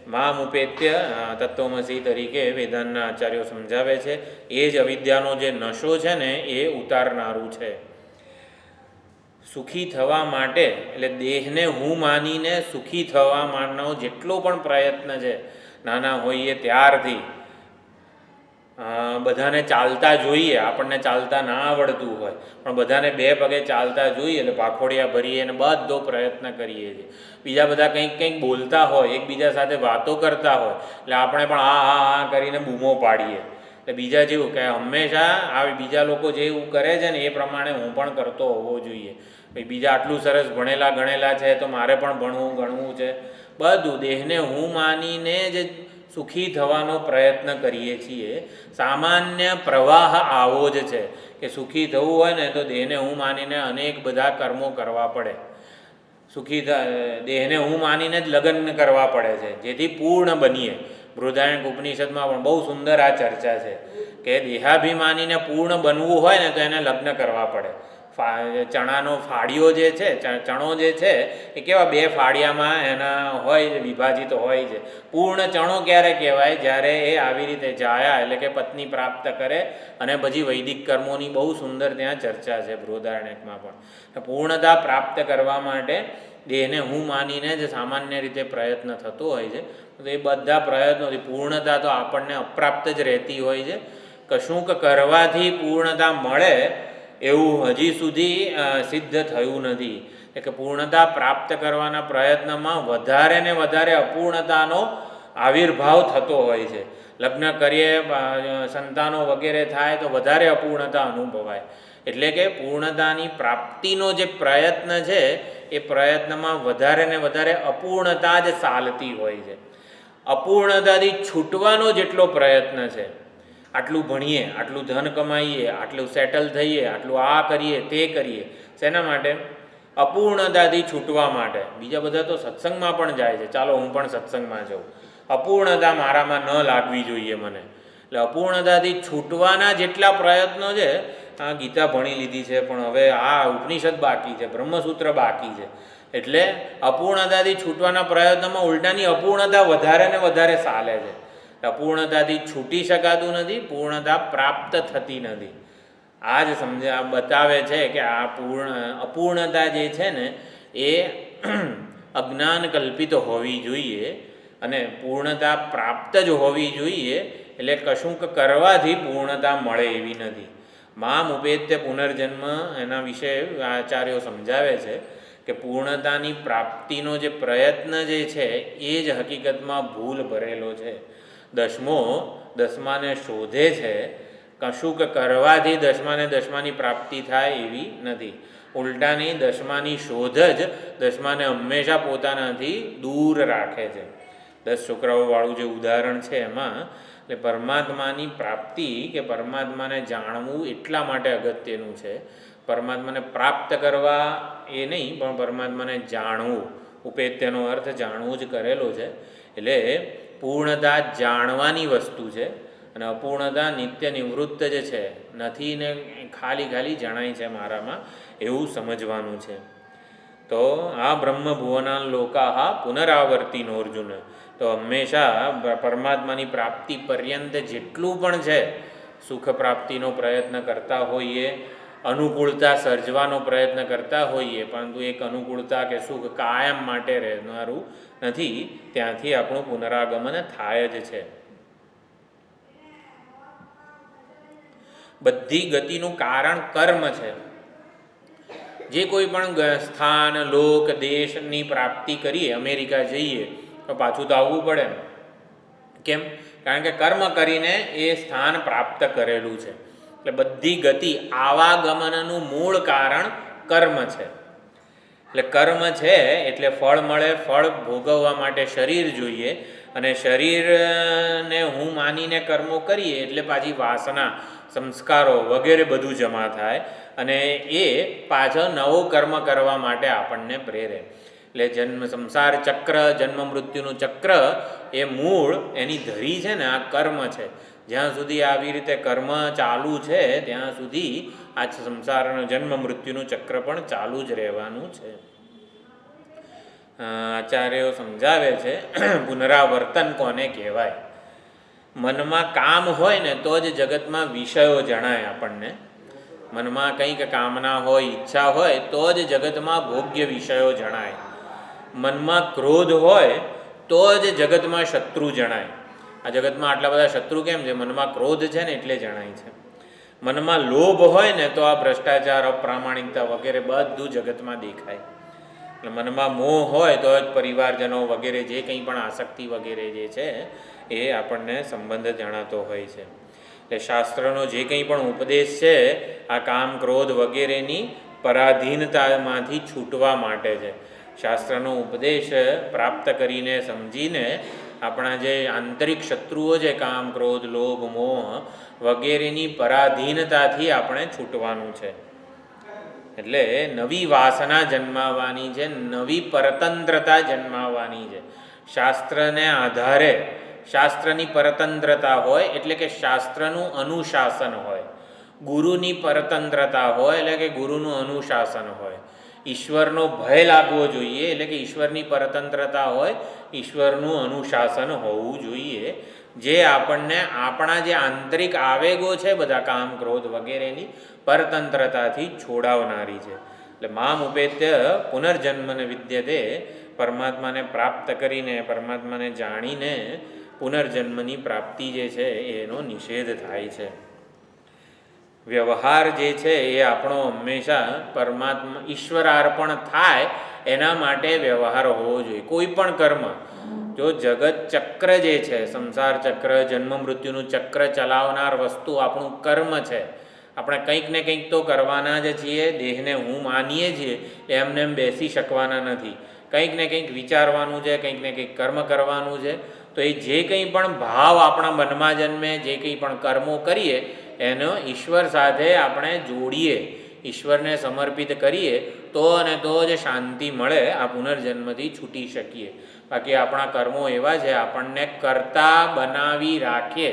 મામ ઉપેત્ય તત્વમસી તરીકે વેદાંતના આચાર્યો સમજાવે છે. એ જ અવિદ્યાનો જે નશો છે ને એ ઉતારનારું છે. સુખી થવા માટે એટલે દેહને હું માનીને સુખી થવા માટેનો જેટલો પણ પ્રયત્ન છે, નાના હોઈએ ત્યારથી બધાને ચાલતા જોઈએ, આપણને ચાલતા ના આવડતું હોય પણ બધાને 2 પગે ચાલતા જોઈએ એટલે ભાખોડિયા ભરીએ અને બધો પ્રયત્ન કરીએ છીએ. બીજા બધા કંઈક બોલતા હોય, એકબીજા સાથે વાતો કરતા હોય એટલે આપણે પણ આ કરીને બૂમો પાડીએ. એટલે બીજા જેવું કે હંમેશા આ બીજા લોકો જેવું કરે છે ને એ પ્રમાણે હું પણ કરતો હોવો જોઈએ. બીજા આટલું સરસ ભણેલા ગણેલા છે તો મારે પણ ભણવું ગણવું છે. બધું દેહને હું માનીને જ સુખી થવાનો પ્રયત્ન કરીએ છીએ. સામાન્ય પ્રવાહ આવો જ છે કે સુખી થવું હોય ને તો દેહને હું માનીને અનેક બધા કર્મો કરવા પડે. દેહને હું માનીને જ લગ્ન કરવા પડે છે જેથી પૂર્ણ બનીએ. બૃહદારણ્યક ઉપનિષદમાં પણ બહુ સુંદર આ ચર્ચા છે કે દેહાભિમાનીને પૂર્ણ બનવું હોય ને તો એને લગ્ન કરવા પડે. ચણાનો ફાળિયો જે છે, ચણો જે છે એ કેવા બે ફાળિયામાં એના હોય વિભાજિત હોય છે. પૂર્ણ ચણો ક્યારે કહેવાય? જ્યારે એ આવી રીતે જાયા એટલે કે પત્ની પ્રાપ્ત કરે. અને પછી વૈદિક કર્મોની બહુ સુંદર ત્યાં ચર્ચા છે બૃહદારણ્યકમાં પણ. પૂર્ણતા પ્રાપ્ત કરવા માટે દેહને હું માનીને જ સામાન્ય રીતે પ્રયત્ન થતો હોય છે. તો એ બધા પ્રયત્નોથી પૂર્ણતા તો આપણને અપ્રાપ્ત જ રહેતી હોય છે. કશુંક કરવાથી પૂર્ણતા મળે એવું હજી સુધી સિદ્ધ થયું નથી. એટલે પૂર્ણતા પ્રાપ્ત કરવાના પ્રયત્નમાં વધારે ને વધારે અપૂર્ણતાનો આવિર્ભાવ થતો હોય છે. લગ્ન કરીએ, સંતાનો વગેરે થાય તો વધારે અપૂર્ણતા અનુભવાય. એટલે કે પૂર્ણતાની પ્રાપ્તિનો જે પ્રયત્ન છે એ પ્રયત્નમાં વધારે ને વધારે અપૂર્ણતા જ ચાલતી હોય છે. અપૂર્ણતાથી છૂટવાનો જેટલો પ્રયત્ન છે, આટલું ભણીએ, આટલું ધન કમાઈએ, આટલું સેટલ થઈએ, આટલું આ કરીએ તે કરીએ, શેના માટે? અપૂર્ણતાથી છૂટવા માટે. બીજા બધા તો સત્સંગમાં પણ જાય છે, ચાલો હું પણ સત્સંગમાં જાઉં, અપૂર્ણતા મારામાં ન લાગવી જોઈએ મને. એટલે અપૂર્ણતાથી છૂટવાના જેટલા પ્રયત્નો છે, આ ગીતા ભણી લીધી છે પણ હવે આ ઉપનિષદ બાકી છે, બ્રહ્મસૂત્ર બાકી છે. એટલે અપૂર્ણતાથી છૂટવાના પ્રયત્નમાં ઉલટાની અપૂર્ણતા વધારે ને વધારે ચાલે છે. અપૂર્ણતાથી છૂટી શકાતું નથી, પૂર્ણતા પ્રાપ્ત થતી નથી. આ જ બતાવે છે કે આ અપૂર્ણતા જે છે ને એ અજ્ઞાન કલ્પિત હોવી જોઈએ અને પૂર્ણતા પ્રાપ્ત જ હોવી જોઈએ. એટલે કશુંક કરવાથી પૂર્ણતા મળે એવી નથી. મામ ઉપેત્ય પુનર્જન્મ, એના વિશે આચાર્યો સમજાવે છે કે પૂર્ણતાની પ્રાપ્તિનો જે પ્રયત્ન જે છે એ જ હકીકતમાં ભૂલ ભરેલો છે. દસમાને શોધે છે, કશુંક કરવાથી દસમાની પ્રાપ્તિ થાય એવી નથી. ઉલટાની દસમાની શોધ જ દસમાને હંમેશા પોતાનાથી દૂર રાખે છે. 10 છોકરાઓવાળું જે ઉદાહરણ છે એમાં એટલે પરમાત્માની પ્રાપ્તિ કે પરમાત્માને જાણવું એટલા માટે અગત્યનું છે. પરમાત્માને પ્રાપ્ત કરવા એ નહીં, પણ પરમાત્માને જાણવું, ઉપેત્યનો અર્થ જાણવું જ કરેલો છે. એટલે પૂર્ણતા જાણવાની વસ્તુ છે અને અપૂર્ણતા નિત્ય નિવૃત્ત જ છે, નથી ને ખાલી જણાય છે મારામાં, એવું સમજવાનું છે. તો આ બ્રહ્મભુવના લોકા પુનરાવર્તિનો અર્જુન. તો હંમેશા પરમાત્માની પ્રાપ્તિ પર્યંત જેટલું પણ છે સુખ પ્રાપ્તિનો પ્રયત્ન કરતા હોઈએ, અનુકૂળતા સર્જવાનો પ્રયત્ન કરતા હોઈએ, પરંતુ એક અનુકૂળતા કે સુખ કાયમ માટે રહેનારું નથી. ત્યાંથી આપણું પુનરાગમન થાય જ છે. બધી ગતિનું કારણ કર્મ છે. જે કોઈ પણ સ્થાન, લોક, દેશની પ્રાપ્તિ કરીએ, અમેરિકા જઈએ તો પાછું તો આવવું પડે ને. કેમ? કારણ કે કર્મ કરીને એ સ્થાન પ્રાપ્ત કરેલું છે. એટલે બધી ગતિ, આવાગમનનું મૂળ કારણ કર્મ છે. એટલે કર્મ છે એટલે ફળ મળે. ફળ ભોગવવા માટે શરીર જોઈએ અને શરીરને હું માનીને કર્મો કરીએ એટલે પાછી વાસના, સંસ્કારો વગેરે બધું જમા થાય અને એ પાછો નવો કર્મ કરવા માટે આપણને પ્રેરે. એટલે સંસાર ચક્ર, જન્મ મૃત્યુનું ચક્ર એ મૂળ એની ધરી છે ને આ કર્મ છે. જ્યાં સુધી આવી રીતે કર્મ ચાલુ છે ત્યાં સુધી આ સંસારનું જન્મ મૃત્યુનું ચક્ર પણ ચાલુ જ રહેવાનું છે. આચાર્યો સમજાવે છે પુનરાવર્તન કોને કહેવાય. મનમાં કામ હોય ને તો જ જગતમાં વિષયો જણાય આપણને. મનમાં કંઈક કામના હોય, ઈચ્છા હોય તો જ જગતમાં ભોગ્ય વિષયો જણાય. મનમાં ક્રોધ હોય તો જ જગતમાં શત્રુ જણાય. આ જગતમાં આટલા બધા શત્રુ કેમ છે? મનમાં ક્રોધ છે ને એટલે જણાય છે. મનમાં લોભ હોય ને તો આ ભ્રષ્ટાચાર, અપ્રામાણિકતા વગેરે બધું જગતમાં દેખાય. એટલે મનમાં મોહ હોય તો જ પરિવારજનો વગેરે જે કંઈ પણ આસક્તિ વગેરે જે છે એ આપણને સંબંધ જણાતો હોય છે. એટલે શાસ્ત્રનો જે કંઈ પણ ઉપદેશ છે આ કામ, ક્રોધ વગેરેની પરાધીનતામાંથી છૂટવા માટે છે. શાસ્ત્રનો ઉપદેશ પ્રાપ્ત કરીને, સમજીને આપણા જે આંતરિક શત્રુઓ છે, કામ, ક્રોધ, લોભ, મોહ વગેરેની પરાધીનતાથી આપણે છૂટવાનું છે. એટલે નવી વાસના જન્માવવાની છે, નવી પરતંત્રતા જન્માવવાની છે. શાસ્ત્રને આધારે શાસ્ત્રની પરતંત્રતા હોય એટલે કે શાસ્ત્રનું અનુશાસન હોય. ગુરુની પરતંત્રતા હોય એટલે કે ગુરુનું અનુશાસન હોય, ઈશ્વરનો ભય લાગવો જોઈએ એટલે કે ઈશ્વરની પરતંત્રતા હોય, ઈશ્વરનું અનુશાસન હોવું જોઈએ, જે આપણને આપણા જે આંતરિક આવેગો છે બધા કામ ક્રોધ વગેરેની પરતંત્રતાથી છોડાવનારી છે. એટલે મામ ઉપેત્ય પુનર્જન્મને વિદ્યતે, પરમાત્માને પ્રાપ્ત કરીને પરમાત્માને જાણીને પુનર્જન્મની પ્રાપ્તિ જે છે એનો નિષેધ થાય છે. વ્યવહાર જે છે એ આપણો હંમેશા પરમાત્મા ઈશ્વરાર્પણ થાય એના માટે વ્યવહાર હોવો જોઈએ. કોઈ પણ કર્મ, જો જગત ચક્ર જે છે, સંસાર ચક્ર, જન્મ મૃત્યુનું ચક્ર ચલાવનાર વસ્તુ આપણું કર્મ છે. આપણે કંઈક ને કંઈક તો કરવાના જ છીએ. દેહને હું માનીએ છીએ એમને એમ બેસી શકવાના નથી. કંઈક ને કંઈક વિચારવાનું છે, કંઈક ને કંઈક કર્મ કરવાનું છે. તો એ જે કંઈ પણ ભાવ આપણા મનમાં જન્મે, જે કંઈ પણ કર્મો કરીએ એનો ઈશ્વર સાથે આપણે જોડીએ, ઈશ્વરને સમર્પિત કરીએ તો અને તો જ શાંતિ મળે, આ પુનર્જન્મથી છૂટી શકીએ. બાકી આપણા કર્મો એવા છે આપણને કરતા બનાવી રાખીએ.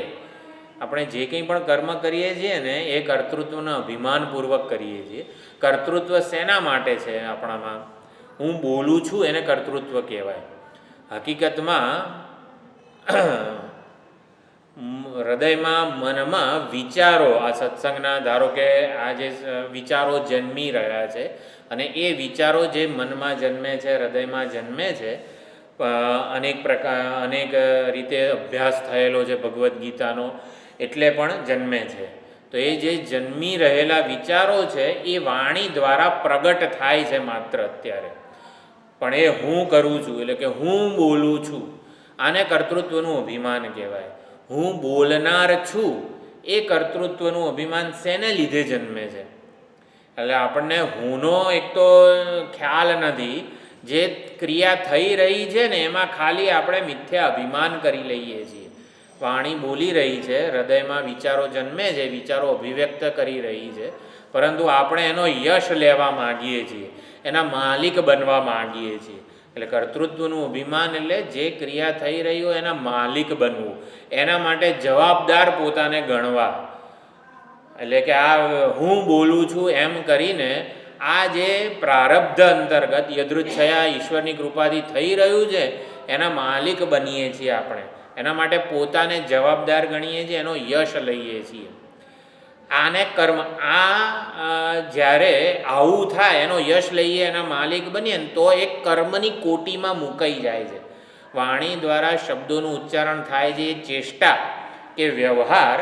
આપણે જે કંઈ પણ કર્મ કરીએ છીએ ને એ કર્તૃત્વનો અભિમાનપૂર્વક કરીએ છીએ. કર્તૃત્વ શેના માટે છે? આપણામાં હું બોલું છું એને કર્તૃત્વ કહેવાય. હકીકતમાં હૃદયમાં, મનમાં વિચારો, આ સત્સંગના ધારો કે આ જે વિચારો જન્મી રહ્યા છે અને એ વિચારો જે મનમાં જન્મે છે, હૃદયમાં જન્મે છે, અનેક રીતે અભ્યાસ થયેલો છે ભગવદ્ ગીતાનો, એટલે પણ જન્મે છે. તો એ જે જન્મી રહેલા વિચારો છે એ વાણી દ્વારા પ્રગટ થાય છે માત્ર અત્યારે. પણ એ હું કરું છું એટલે કે હું બોલું છું, આને કર્તૃત્વનું અભિમાન કહેવાય. હું બોલનાર છું એ કર્તૃત્વનું અભિમાન શેને લીધે જન્મે છે? એટલે આપણને હુંનો એક તો ખ્યાલ નથી. જે ક્રિયા થઈ રહી છે ને એમાં ખાલી આપણે મિથ્યા અભિમાન કરી લઈએ છીએ. વાણી બોલી રહી છે, હૃદયમાં વિચારો જન્મે છે, વિચારો અભિવ્યક્ત કરી રહી છે, પરંતુ આપણે એનો યશ લેવા માગીએ છીએ, એના માલિક બનવા માગીએ છીએ. એટલે કર્તૃત્વનું અભિમાન એટલે જે ક્રિયા થઈ રહી હોય એના માલિક બનવું, એના માટે જવાબદાર પોતાને ગણવા. એટલે કે આ હું બોલું છું એમ કરીને આ જે પ્રારબ્ધ અંતર્ગત યદૃચ્છયા ઈશ્વરની કૃપાથી થઈ રહ્યું છે એના માલિક બનીએ છીએ આપણે. એના માટે પોતાને જવાબદાર ગણીએ છીએ, એનો યશ લઈએ છીએ. આને કર્મ, જ્યારે આવું થાય, એનો યશ લઈએ, એના માલિક બનીએ ને તો એક કર્મની કોટીમાં મુકાઈ જાય છે. વાણી દ્વારા શબ્દોનું ઉચ્ચારણ થાય છે, એ ચેષ્ટા કે વ્યવહાર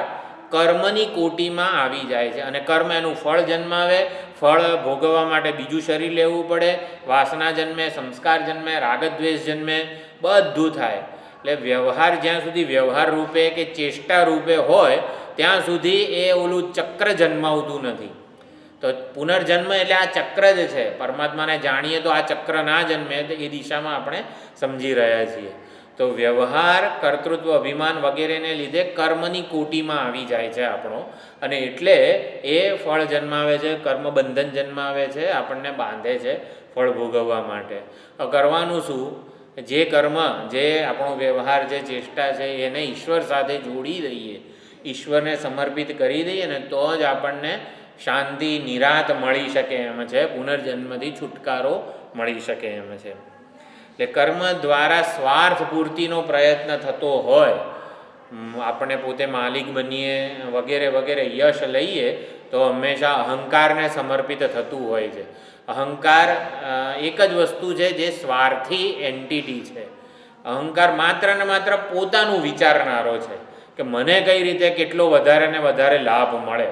કર્મની કોટીમાં આવી જાય છે. અને કર્મ એનું ફળ જન્માવે, ફળ ભોગવવા માટે બીજું શરીર લેવું પડે, વાસના જન્મે, સંસ્કાર જન્મે, રાગદ્વેષ જન્મે, બધું થાય. એટલે વ્યવહાર જ્યાં સુધી વ્યવહાર રૂપે કે ચેષ્ટા રૂપે હોય ત્યાં સુધી એ ઓલું ચક્ર જન્માવતું નથી. તો પુનર્જન્મ એટલે આ ચક્ર જ છે. પરમાત્માને જાણીએ તો આ ચક્ર ના જન્મે, એ દિશામાં આપણે સમજી રહ્યા છીએ. તો વ્યવહાર, કર્તૃત્વ, અભિમાન વગેરેને લીધે કર્મની કોટીમાં આવી જાય છે આપણો, અને એટલે એ ફળ જન્માવે છે, કર્મબંધન જન્માવે છે, આપણને બાંધે છે ફળ ભોગવવા માટે. કરવાનું શું? જે કર્મ, જે આપણો વ્યવહાર, જે ચેષ્ટા છે એને ઈશ્વર સાથે જોડી દઈએ, ઈશ્વરને સમર્પિત કરી દઈએ ને તો જ આપણને શાંતિ, નિરાત મળી શકે એમ છે, પુનર્જન્મથી છુટકારો મળી શકે એમ છે. એટલે કર્મ દ્વારા સ્વાર્થ પૂર્તિનો પ્રયત્ન થતો હોય, આપણે પોતે માલિક બનીએ વગેરે વગેરે યશ લઈએ તો હંમેશા અહંકારને સમર્પિત થતું હોય છે. અહંકાર એક જ વસ્તુ છે જે સ્વાર્થી એન્ટિટી છે. અહંકાર માત્ર ને માત્ર પોતાનું વિચારનારો છે કે મને કઈ રીતે કેટલો વધારે ને વધારે લાભ મળે,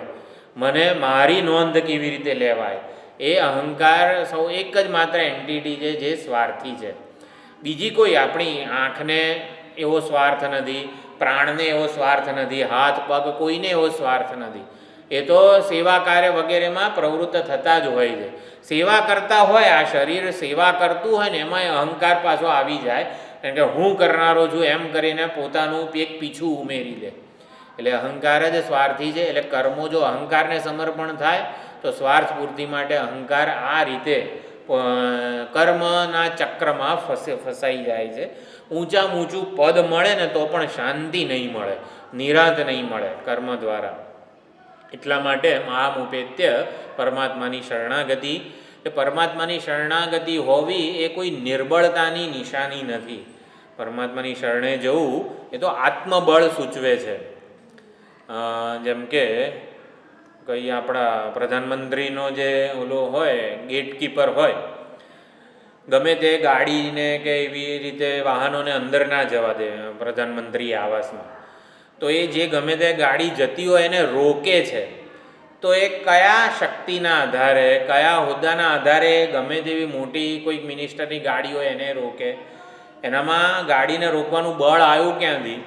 મને મારી નોંધ કેવી રીતે લેવાય. એ અહંકાર સૌ એક જ માત્ર એન્ટિટી છે જે સ્વાર્થી છે. બીજી કોઈ આપણી આંખને એવો સ્વાર્થ નથી, પ્રાણને એવો સ્વાર્થ નથી, હાથ પગ કોઈને એવો સ્વાર્થ નથી. એ તો સેવા કાર્ય વગેરેમાં પ્રવૃત્ત થતા જ હોય છે. સેવા કરતા હોય, આ શરીર સેવા કરતું હોય ને એમાં અહંકાર પાછો આવી જાય, કારણ કે હું કરનારો છું એમ કરીને પોતાનું એક પીછું ઉમેરી લે. એટલે અહંકાર જ સ્વાર્થી છે. એટલે કર્મો જો અહંકારને સમર્પણ થાય તો સ્વાર્થ પૂર્તિ માટે અહંકાર આ રીતે કર્મના ચક્રમાં ફસાઈ જાય છે. ઊંચામાં ઊંચું પદ મળે ને તો પણ શાંતિ નહીં મળે, નિરાંત નહીં મળે કર્મ દ્વારા. એટલા માટે મહામુપેત્ય પરમાત્માની શરણાગતિ. એ પરમાત્માની શરણાગતિ હોવી એ કોઈ નિર્બળતાની નિશાની નથી. પરમાત્માની શરણે જવું એ તો આત્મબળ સૂચવે છે. જેમ કે કંઈ આપણા પ્રધાનમંત્રીનો જે ઓલો હોય ગેટકીપર હોય, ગમે તે ગાડીને કે એવી રીતે વાહનોને અંદર ના જવા દે પ્રધાનમંત્રી આવાસમાં, તો એ જે ગમે તે ગાડી જતી હોય એને રોકે છે. તો એ કયા શક્તિના આધારે, કયા હોદ્દાના આધારે ગમે તેવી મોટી કોઈક મિનિસ્ટરની ગાડી હોય એને રોકે? એનામાં ગાડીને રોકવાનું બળ આવ્યું ક્યાંથી?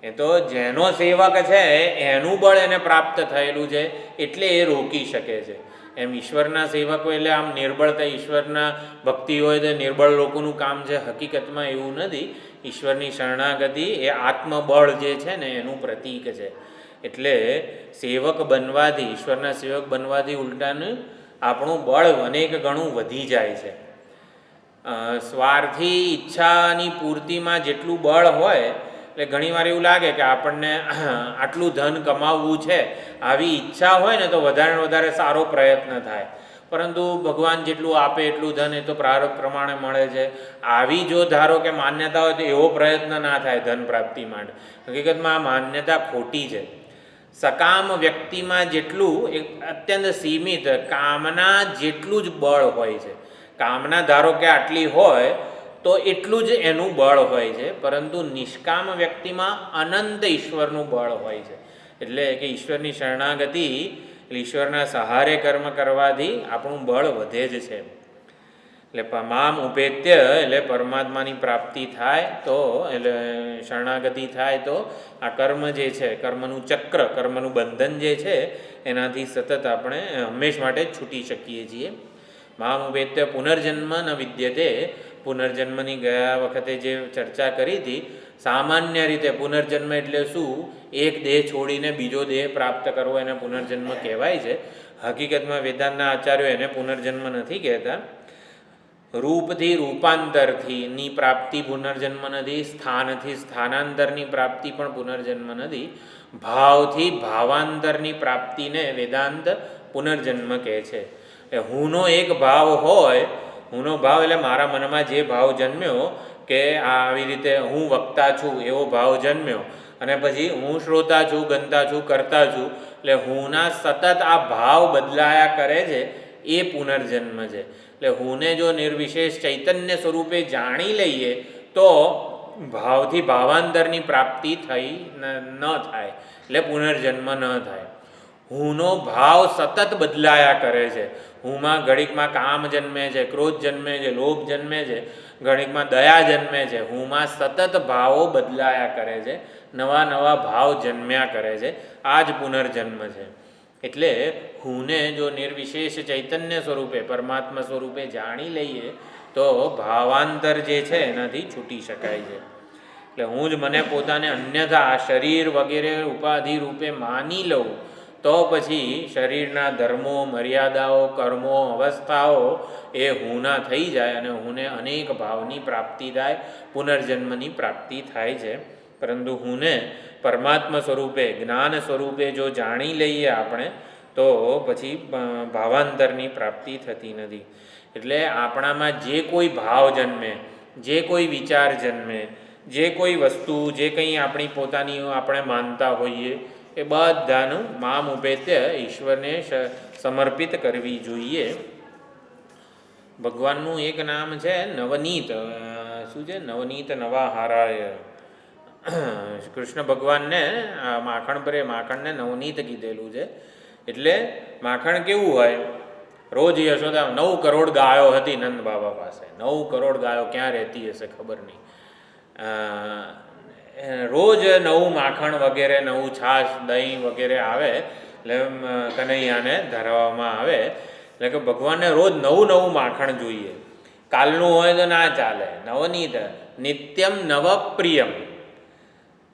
એ તો જેનો સેવક છે એનું બળ એને પ્રાપ્ત થયેલું છે, એટલે એ રોકી શકે છે. એમ ઈશ્વરના સેવકો એટલે આમ નિર્બળતા, ઈશ્વરના ભક્તિ હોય તો નિર્બળ લોકોનું કામ છે. હકીકતમાં એવું નથી. ઈશ્વરની શરણાગતિ એ આત્મબળ જે છે ને એનું પ્રતીક છે. એટલે સેવક બનવાથી, ઈશ્વરના સેવક બનવાથી ઉલટાનું આપણું બળ અનેક ગણું વધી જાય છે. સ્વાર્થી ઈચ્છાની પૂર્તિમાં જેટલું બળ હોય, એટલે ઘણીવાર એવું લાગે કે આપણને આટલું ધન કમાવવું છે, આવી ઈચ્છા હોય ને તો વધારે ને વધારે સારો પ્રયત્ન થાય. પરંતુ ભગવાન જેટલું આપે એટલું ધન એ તો પ્રારબ્ધ પ્રમાણે મળે છે. આવી જો ધારો કે માન્યતા હોય તો એવો પ્રયત્ન ના થાય ધન પ્રાપ્તિ માટે. હકીકતમાં આ માન્યતા ખોટી છે. સકામ વ્યક્તિમાં જેટલું એક અત્યંત સીમિત કામના જેટલું જ બળ હોય છે. કામના ધારો કે આટલી હોય તો એટલું જ એનું બળ હોય છે. પરંતુ નિષ્કામ વ્યક્તિમાં અનંત ઈશ્વરનું બળ હોય છે. એટલે કે ઈશ્વરની શરણાગતિ, ઈશ્વરના સહારે કર્મ કરવાથી આપણું બળ વધે જ છે. એટલે મામ ઉપેત્ય એટલે પરમાત્માની પ્રાપ્તિ થાય તો, એટલે શરણાગતિ થાય તો આ કર્મ જે છે, કર્મનું ચક્ર, કર્મનું બંધન જે છે એનાથી સતત આપણે હંમેશ માટે છૂટી શકીએ છીએ. મામ ઉપેત્ય પુનર્જન્મ ન વિદ્યતે. પુનર્જન્મની ગયા વખતે જે ચર્ચા કરી હતી, સામાન્ય રીતે પુનર્જન્મ એટલે શું? એક દેહ છોડીને બીજો દેહ પ્રાપ્ત કરવો એને પુનર્જન્મ કહેવાય છે. હકીકતમાં વેદાંતના આચાર્યો એને પુનર્જન્મ નથી કહેતા. રૂપથી રૂપાંતરથીની પ્રાપ્તિ પુનર્જન્મ નથી. સ્થાનથી સ્થાનાંતરની પ્રાપ્તિ પણ પુનર્જન્મ નથી. ભાવથી ભાવાંતરની પ્રાપ્તિને વેદાંત પુનર્જન્મ કહે છે. હુંનો એક ભાવ હોય, હુંનો ભાવ એટલે મારા મનમાં જે ભાવ જન્મ્યો કે આવી રીતે હું વક્તા છું એવો ભાવ જન્મ્યો, અને પછી હું શ્રોતા છું, ગંતા છું, કરતા છું, એટલે હુંના સતત આ ભાવ બદલાયા કરે છે, એ પુનર્જન્મ છે. એટલે હુંને જો નિર્વિશેષ ચૈતન્ય સ્વરૂપે જાણી લઈએ તો ભાવથી ભાવાંતરની પ્રાપ્તિ થઈ ન થાય, એટલે પુનર્જન્મ ન થાય. હુંનો ભાવ સતત બદલાયા કરે છે. હુંમાં ઘડીકમાં કામ જન્મે છે, ક્રોધ જન્મે છે, લોભ જન્મે છે, ઘડીકમાં દયા જન્મે છે. હુંમાં સતત ભાવો બદલાયા કરે છે, નવા નવા ભાવ જન્મ્યા કરે છે. આ જ પુનર્જન્મ છે. એટલે હુંને જો નિર્વિશેષ ચૈતન્ય સ્વરૂપે, પરમાત્મા સ્વરૂપે જાણી લઈએ તો ભાવાંતર જે છે એનાથી છૂટી શકાય છે. એટલે હું જ મને પોતાને અન્યથા શરીર વગેરે ઉપાધિ રૂપે માની લઉં તો પછી શરીરના ધર્મો, મર્યાદાઓ, કર્મો, અવસ્થાઓ એ હુંના થઈ જાય અને હુંને અનેક ભાવની પ્રાપ્તિ થાય, પુનર્જન્મની પ્રાપ્તિ થાય છે. પરંતુ હુંને પરમાત્મા સ્વરૂપે, જ્ઞાન સ્વરૂપે જો જાણી લઈએ આપણે તો પછી ભાવાંતરની પ્રાપ્તિ થતી નથી. એટલે આપણામાં જે કોઈ ભાવ જન્મે, જે કોઈ વિચાર જન્મે, જે કોઈ વસ્તુ, જે કંઈ આપણી પોતાની આપણે માનતા હોઈએ એ બધાનું મામ ઉપેત્ય ઈશ્વરને સમર્પિત કરવી જોઈએ. ભગવાનનું એક નામ છે નવનીત. શું છે? નવનીત નવા હારાય. કૃષ્ણ ભગવાનને માખણ પરે, માખણને નવનીત કીધેલું છે. એટલે માખણ કેવું હોય? રોજ યશોદા 9 કરોડ ગાયો હતી નંદ બાબા પાસે. 9 કરોડ ગાયો ક્યાં રહેતી હશે ખબર નહીં. રોજ નવું માખણ વગેરે, નવું છાશ, દહીં વગેરે આવે એટલે કનૈયાને ધરાવવામાં આવે. એટલે કે ભગવાનને રોજ નવું નવું માખણ જોઈએ. કાલનું હોય તો ના ચાલે. નવનીત નિત્યમ નવપ્રિયમ.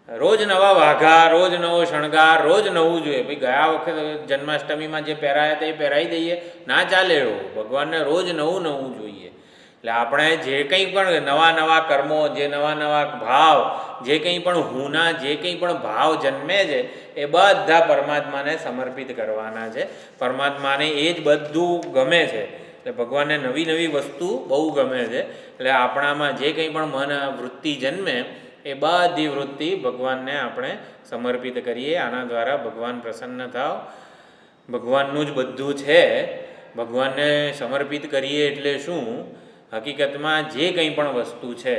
રોજ નવા વાઘા, રોજ નવો શણગાર, રોજ નવું જોઈએ. ભાઈ ગયા વખતે જન્માષ્ટમીમાં જે પહેરાયા હતા એ પહેરાવી દઈએ, ના ચાલે એવું. ભગવાનને રોજ નવું નવું જોઈએ. એટલે આપણે જે કંઈ પણ નવા નવા કર્મો, જે નવા નવા ભાવ, જે કંઈ પણ હુના જે કંઈ પણ ભાવ જન્મે છે એ બધા પરમાત્માને સમર્પિત કરવાના છે. પરમાત્માને એ જ બધું ગમે છે. એટલે ભગવાનને નવી નવી વસ્તુ બહુ ગમે છે. એટલે આપણામાં જે કંઈ પણ મન વૃત્તિ જન્મે એ બધી વૃત્તિ ભગવાનને આપણે સમર્પિત કરીએ. આના દ્વારા ભગવાન પ્રસન્ન થાવ. ભગવાનનું જ બધું છે. ભગવાનને સમર્પિત કરીએ એટલે શું? હકીકતમાં જે કંઈ પણ વસ્તુ છે,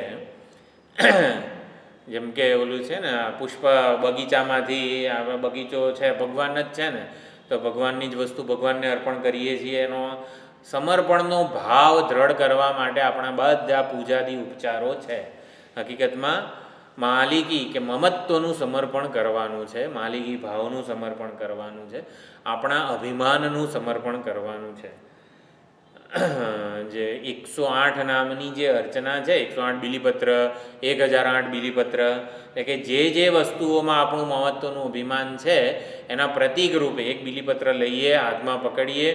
જેમ કે ઓલું છે ને, પુષ્પ બગીચામાંથી બગીચો છે ભગવાન જ છે ને, તો ભગવાનની જ વસ્તુ ભગવાનને અર્પણ કરીએ છીએ. એનો સમર્પણનો ભાવ દ્રઢ કરવા માટે આપણા બધા પૂજાદી ઉપચારો છે. હકીકતમાં માલિકી કે મમત્વનું સમર્પણ કરવાનું છે, માલિકી ભાવનું સમર્પણ કરવાનું છે, આપણા અભિમાનનું સમર્પણ કરવાનું છે. જે 108 નામની જે અર્ચના છે, 108 બિલીપત્ર, 1008 બિલીપત્ર, એટલે કે જે વસ્તુઓમાં આપણું મહત્વનું અભિમાન છે એના પ્રતીક રૂપે એક બિલીપત્ર લઈએ, હાથમાં પકડીએ,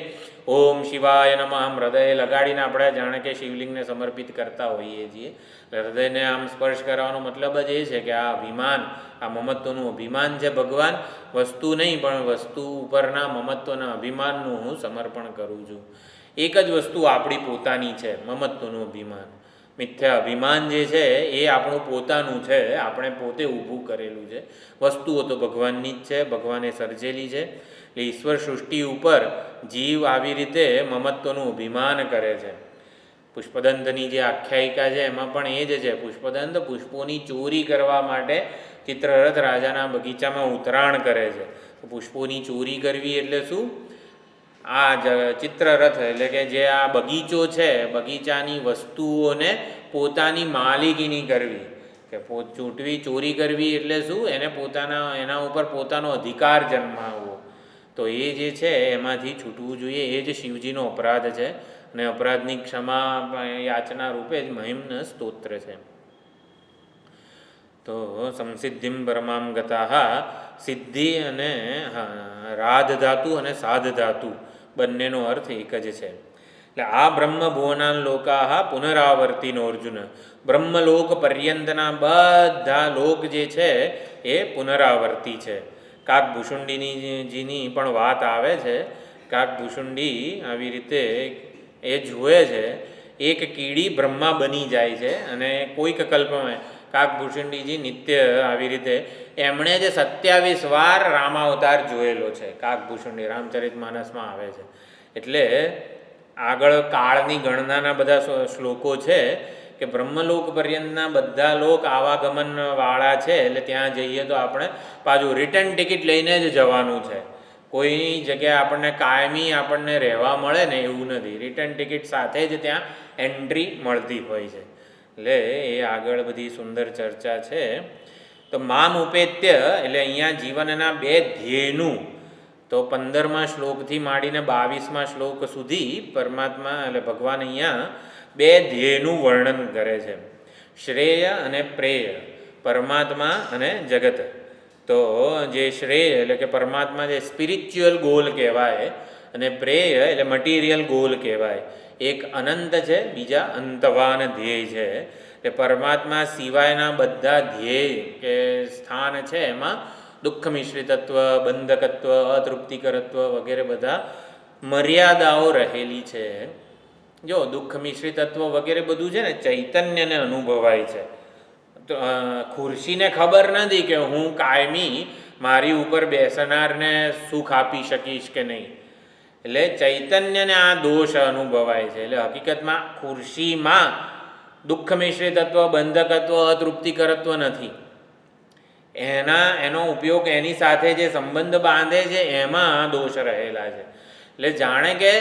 ઓમ શિવાય નમઃ આમ હૃદય લગાડીને આપણે જાણે કે શિવલિંગને સમર્પિત કરતા હોઈએ છીએ. હૃદયને આમ સ્પર્શ કરવાનો મતલબ જ એ છે કે આ અભિમાન, આ મમત્વનું અભિમાન છે ભગવાન, વસ્તુ નહીં પણ વસ્તુ ઉપરના મમત્વના અભિમાનનું હું સમર્પણ કરું છું. એક જ વસ્તુ આપણી પોતાની છે, મમત્વનું અભિમાન. મિથ્યા અભિમાન જે છે એ આપણું પોતાનું છે, આપણે પોતે ઊભું કરેલું છે. વસ્તુઓ તો ભગવાનની જ છે, ભગવાને સર્જેલી છે. એટલે ઈશ્વર સૃષ્ટિ ઉપર જીવ આવી રીતે મમત્વનું અભિમાન કરે છે. પુષ્પદંતની જે આખ્યાયિકા છે એમાં પણ એ જ છે. પુષ્પદંત પુષ્પોની ચોરી કરવા માટે ચિત્રરથ રાજાના બગીચામાં ઉતરાણ કરે છે. પુષ્પોની ચોરી કરવી એટલે શું? આ ચિત્રરથ એટલે કે જે આ બગીચો છે, બગીચાની વસ્તુઓને પોતાની માલિકીની કરવી, કે ચોરી કરવી એટલે શું? એને એના ઉપર પોતાનો અધિકાર જન્માવવો. તો એ જે છે એમાંથી છૂટવું જોઈએ. એ જ શિવજીનો અપરાધ છે અને અપરાધની ક્ષમા યાચના રૂપે જ મહિમ્ન સ્તોત્ર છે. તો સંસિદ્ધિમ પરમામ ગતાઃ, સિદ્ધિ અને રાધ ધાતુ અને સાધ ધાતુ બંનેનો અર્થ એક જ છે. એટલે આ બ્રહ્મભુવનાન લોકાઃ પુનરાવર્તિનો અર્જુન, બ્રહ્મલોક પર્યંતના બધા લોક જે છે એ પુનરાવર્તી છે. કાકભૂષુંડીજીની પણ વાત આવે છે. કાકભૂષુંડી આવી રીતે એ જુએ છે, એક કીડી બ્રહ્મા બની જાય છે અને કોઈક કલ્પમાં કાકભૂષુંડીજી નિત્ય આવી રીતે એમણે જે 27 વાર રામાવતાર જોયેલો છે. કાકભૂષુંડી રામચરિત માનસમાં આવે છે. એટલે આગળ કાળની ગણનાના બધા શ્લોકો છે કે બ્રહ્મલોક પર્યંતના બધા લોક આવાગમનવાળા છે. એટલે ત્યાં જઈએ તો આપણે પાછું રિટર્ન ટિકિટ લઈને જ જવાનું છે. કોઈ જગ્યાએ આપણને કાયમી આપણને રહેવા મળે ને એવું નથી. રિટર્ન ટિકિટ સાથે જ ત્યાં એન્ટ્રી મળતી હોય છે. એટલે એ આગળ બધી સુંદર ચર્ચા છે. તો મામ ઉપેત્ય એટલે અહીંયા જીવનના 2 ધ્યેયનું, તો 15મા શ્લોકથી માંડીને 22મા શ્લોક સુધી પરમાત્મા એટલે ભગવાન અહીંયા 2 ધ્યેયનું વર્ણન કરે છે. શ્રેય અને પ્રેય, પરમાત્મા અને જગત. તો જે શ્રેય એટલે કે પરમાત્મા જે સ્પિરિચ્યુઅલ ગોલ કહેવાય અને પ્રેય એટલે મટીરિયલ ગોલ કહેવાય. એક અનંત છે, બીજા અંતવાન ધ્યેય છે. કે પરમાત્મા સિવાયના બધા ધ્યેય કે સ્થાન છે એમાં દુઃખ મિશ્રિતત્વ, બંધકત્વ, અતૃપ્તિકરત્વ વગેરે બધા મર્યાદાઓ રહેલી છે. જો દુઃખ મિશ્રિતત્વ વગેરે બધું છે ને ચૈતન્યને અનુભવાય છે. તો ખુરશીને ખબર નથી કે હું કાયમી મારી ઉપર બેસનારને સુખ આપી શકીશ કે નહીં. એટલે ચૈતન્યને આ દોષ અનુભવાય છે. એટલે હકીકતમાં ખુરશીમાં દુઃખ મિશ્રિતત્વ, બંધકત્વ, અતૃપ્તિકરત્વ નથી. એનો ઉપયોગ એની સાથે જે સંબંધ બાંધે છે એમાં દોષ રહેલા છે. એટલે જાણે કે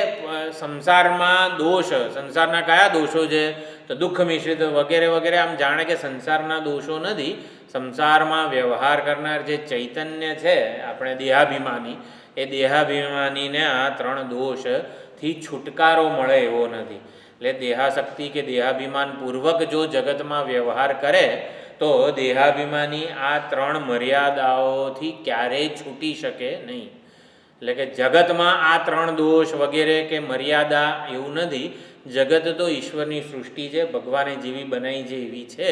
સંસારમાં દોષ, સંસારના કયા દોષો છે? તો દુઃખ મિશ્રિત વગેરે વગેરે. આમ જાણે કે સંસારના દોષો નથી. સંસારમાં વ્યવહાર કરનાર જે ચૈતન્ય છે આપણે દેહાભિમાની, એ દેહાભિમાનીને આ 3 દોષથી છુટકારો મળે એવો નથી. એટલે દેહાશક્તિ કે દેહાભિમાન પૂર્વક જો જગતમાં વ્યવહાર કરે તો દેહાભિમાની આ 3 મર્યાદાઓથી ક્યારેય છૂટી શકે નહીં. એટલે કે જગતમાં આ 3 દોષ વગેરે કે મર્યાદા એવું નથી. જગત તો ઈશ્વરની સૃષ્ટિ છે, ભગવાને જેવી બનાવી છે એવી છે,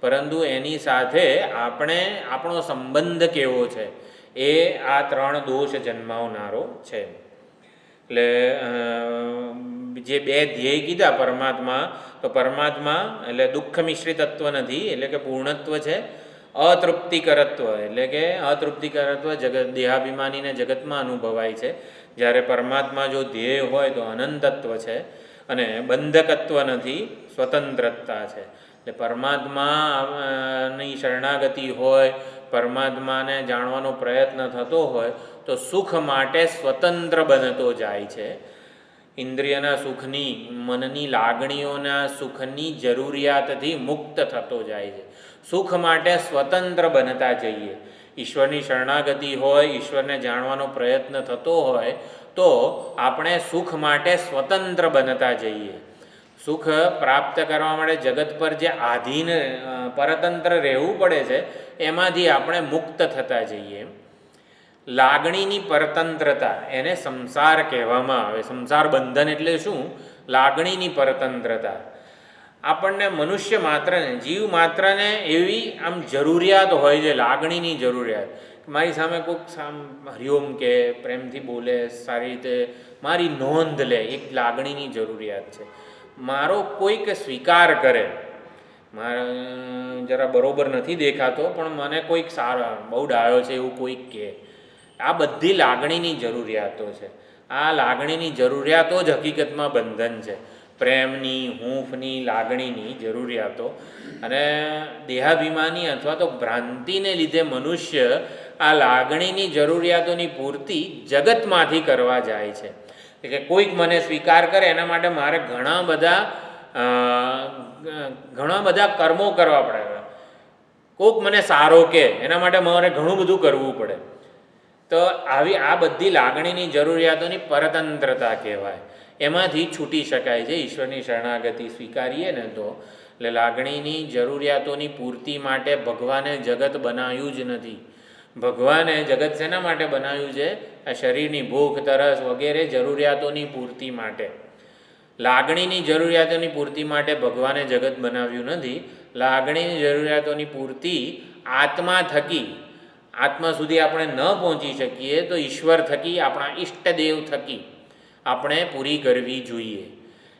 પરંતુ એની સાથે આપણો સંબંધ કેવો છે એ આ 3 દોષ જન્માવનારો છે. એટલે જે 2 ધ્યેય કીધા પરમાત્મા, તો પરમાત્મા એટલે દુઃખ મિશ્રિત તત્વ નથી, એટલે કે પૂર્ણત્વ છે. અતૃપ્તિકરત્વ એટલે કે અતૃપ્તિકરત્વ જગત દેહાભિમાનીને જગતમાં અનુભવાય છે. જ્યારે પરમાત્મા જો ધ્યેય હોય તો અનંતત્વ છે અને બંધકત્વ નથી, સ્વતંત્રતા છે. એટલે પરમાત્માની શરણાગતિ હોય, પરમાત્માને જાણવાનો પ્રયત્ન થતો હોય તો સુખ માટે સ્વતંત્ર બનતો જાય છે. ઇન્દ્રિયના સુખની, મનની લાગણીઓના સુખની જરૂરિયાતથી મુક્ત થતો જાય છે. સુખ માટે સ્વતંત્ર બનતા જઈએ. ઈશ્વરની શરણાગતિ હોય, ઈશ્વરને જાણવાનો પ્રયત્ન થતો હોય તો આપણે સુખ માટે સ્વતંત્ર બનતા જઈએ. સુખ પ્રાપ્ત કરવા માટે જગત પર જે આધીન પરતંત્ર રહેવું પડે છે એમાંથી આપણે મુક્ત થતા જઈએ. લાગણીની પરતંત્રતા એને સંસાર કહેવામાં આવે. સંસાર બંધન એટલે શું? લાગણીની પરતંત્રતા. આપણને મનુષ્ય માત્રને, જીવ માત્રને એવી આમ જરૂરિયાત હોય છે, લાગણીની જરૂરિયાત. મારી સામે કોઈક હરિઓમ કે પ્રેમથી બોલે, સારી રીતે મારી નોંધ લે, એક લાગણીની જરૂરિયાત છે. મારો કોઈક સ્વીકાર કરે, મારા જરા બરોબર નથી દેખાતો પણ મને કોઈક સારો, બહુ ડાયો છે એવું કોઈક કહે. આ બધી લાગણીની જરૂરિયાતો છે. આ લાગણીની જરૂરિયાતો જ હકીકતમાં બંધન છે. પ્રેમની, હૂંફની, લાગણીની જરૂરિયાતો. અને દેહાભિમાની અથવા તો ભ્રાંતિને લીધે મનુષ્ય આ લાગણીની જરૂરિયાતોની પૂર્તિ જગતમાંથી કરવા જાય છે. કે કોઈક મને સ્વીકાર કરે એના માટે મારે ઘણા બધા કર્મો કરવા પડે. કોઈક મને સારો કહે એના માટે મારે ઘણું બધું કરવું પડે. તો આ બધી લાગણીની જરૂરિયાતોની પરતંત્રતા કહેવાય. એમાંથી છૂટી શકાય છે ઈશ્વરની શરણાગતિ સ્વીકારીએ ને તો. એટલે લાગણીની જરૂરિયાતોની પૂર્તિ માટે ભગવાને જગત બનાવ્યું જ નથી. ભગવાને જગત શેના માટે બનાવ્યું છે? આ શરીરની ભૂખ, તરસ વગેરે જરૂરિયાતોની પૂર્તિ માટે. લાગણીની જરૂરિયાતોની પૂર્તિ માટે ભગવાને જગત બનાવ્યું નથી. લાગણીની જરૂરિયાતોની પૂર્તિ આત્મા થકી, આત્મા સુધી આપણે ન પહોંચી શકીએ તો ઈશ્વર થકી, આપણા ઈષ્ટદેવ થકી આપણે પૂરી કરવી જોઈએ.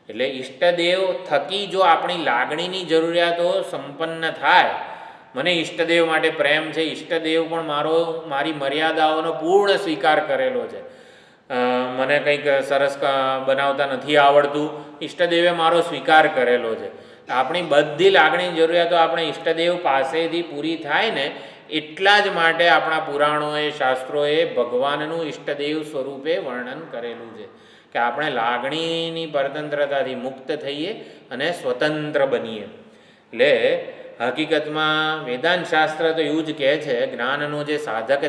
એટલે ઈષ્ટદેવ થકી જો આપણી લાગણીની જરૂરિયાતો સંપન્ન થાય, મને ઈષ્ટદેવ માટે પ્રેમ છે, ઈષ્ટદેવ પણ મારી મર્યાદાઓનો પૂર્ણ સ્વીકાર કરેલો છે, મને કંઈક સરસ બનાવતા નથી આવડતું, ઈષ્ટદેવે મારો સ્વીકાર કરેલો છે. આપણી બધી લાગણીની જરૂરિયાતો આપણે ઈષ્ટદેવ પાસેથી પૂરી થાય ને એટલા જ માટે આપણા પુરાણોએ, શાસ્ત્રોએ ભગવાનનું ઈષ્ટદેવ સ્વરૂપે વર્ણન કરેલું છે કે આપણે લાગણીની પરતંત્રતાથી મુક્ત થઈએ અને સ્વતંત્ર બનીએ. એટલે હકીકતમાં વેદાંત શાસ્ત્ર તો એવું જ કહે છે, જ્ઞાનનો જે સાધક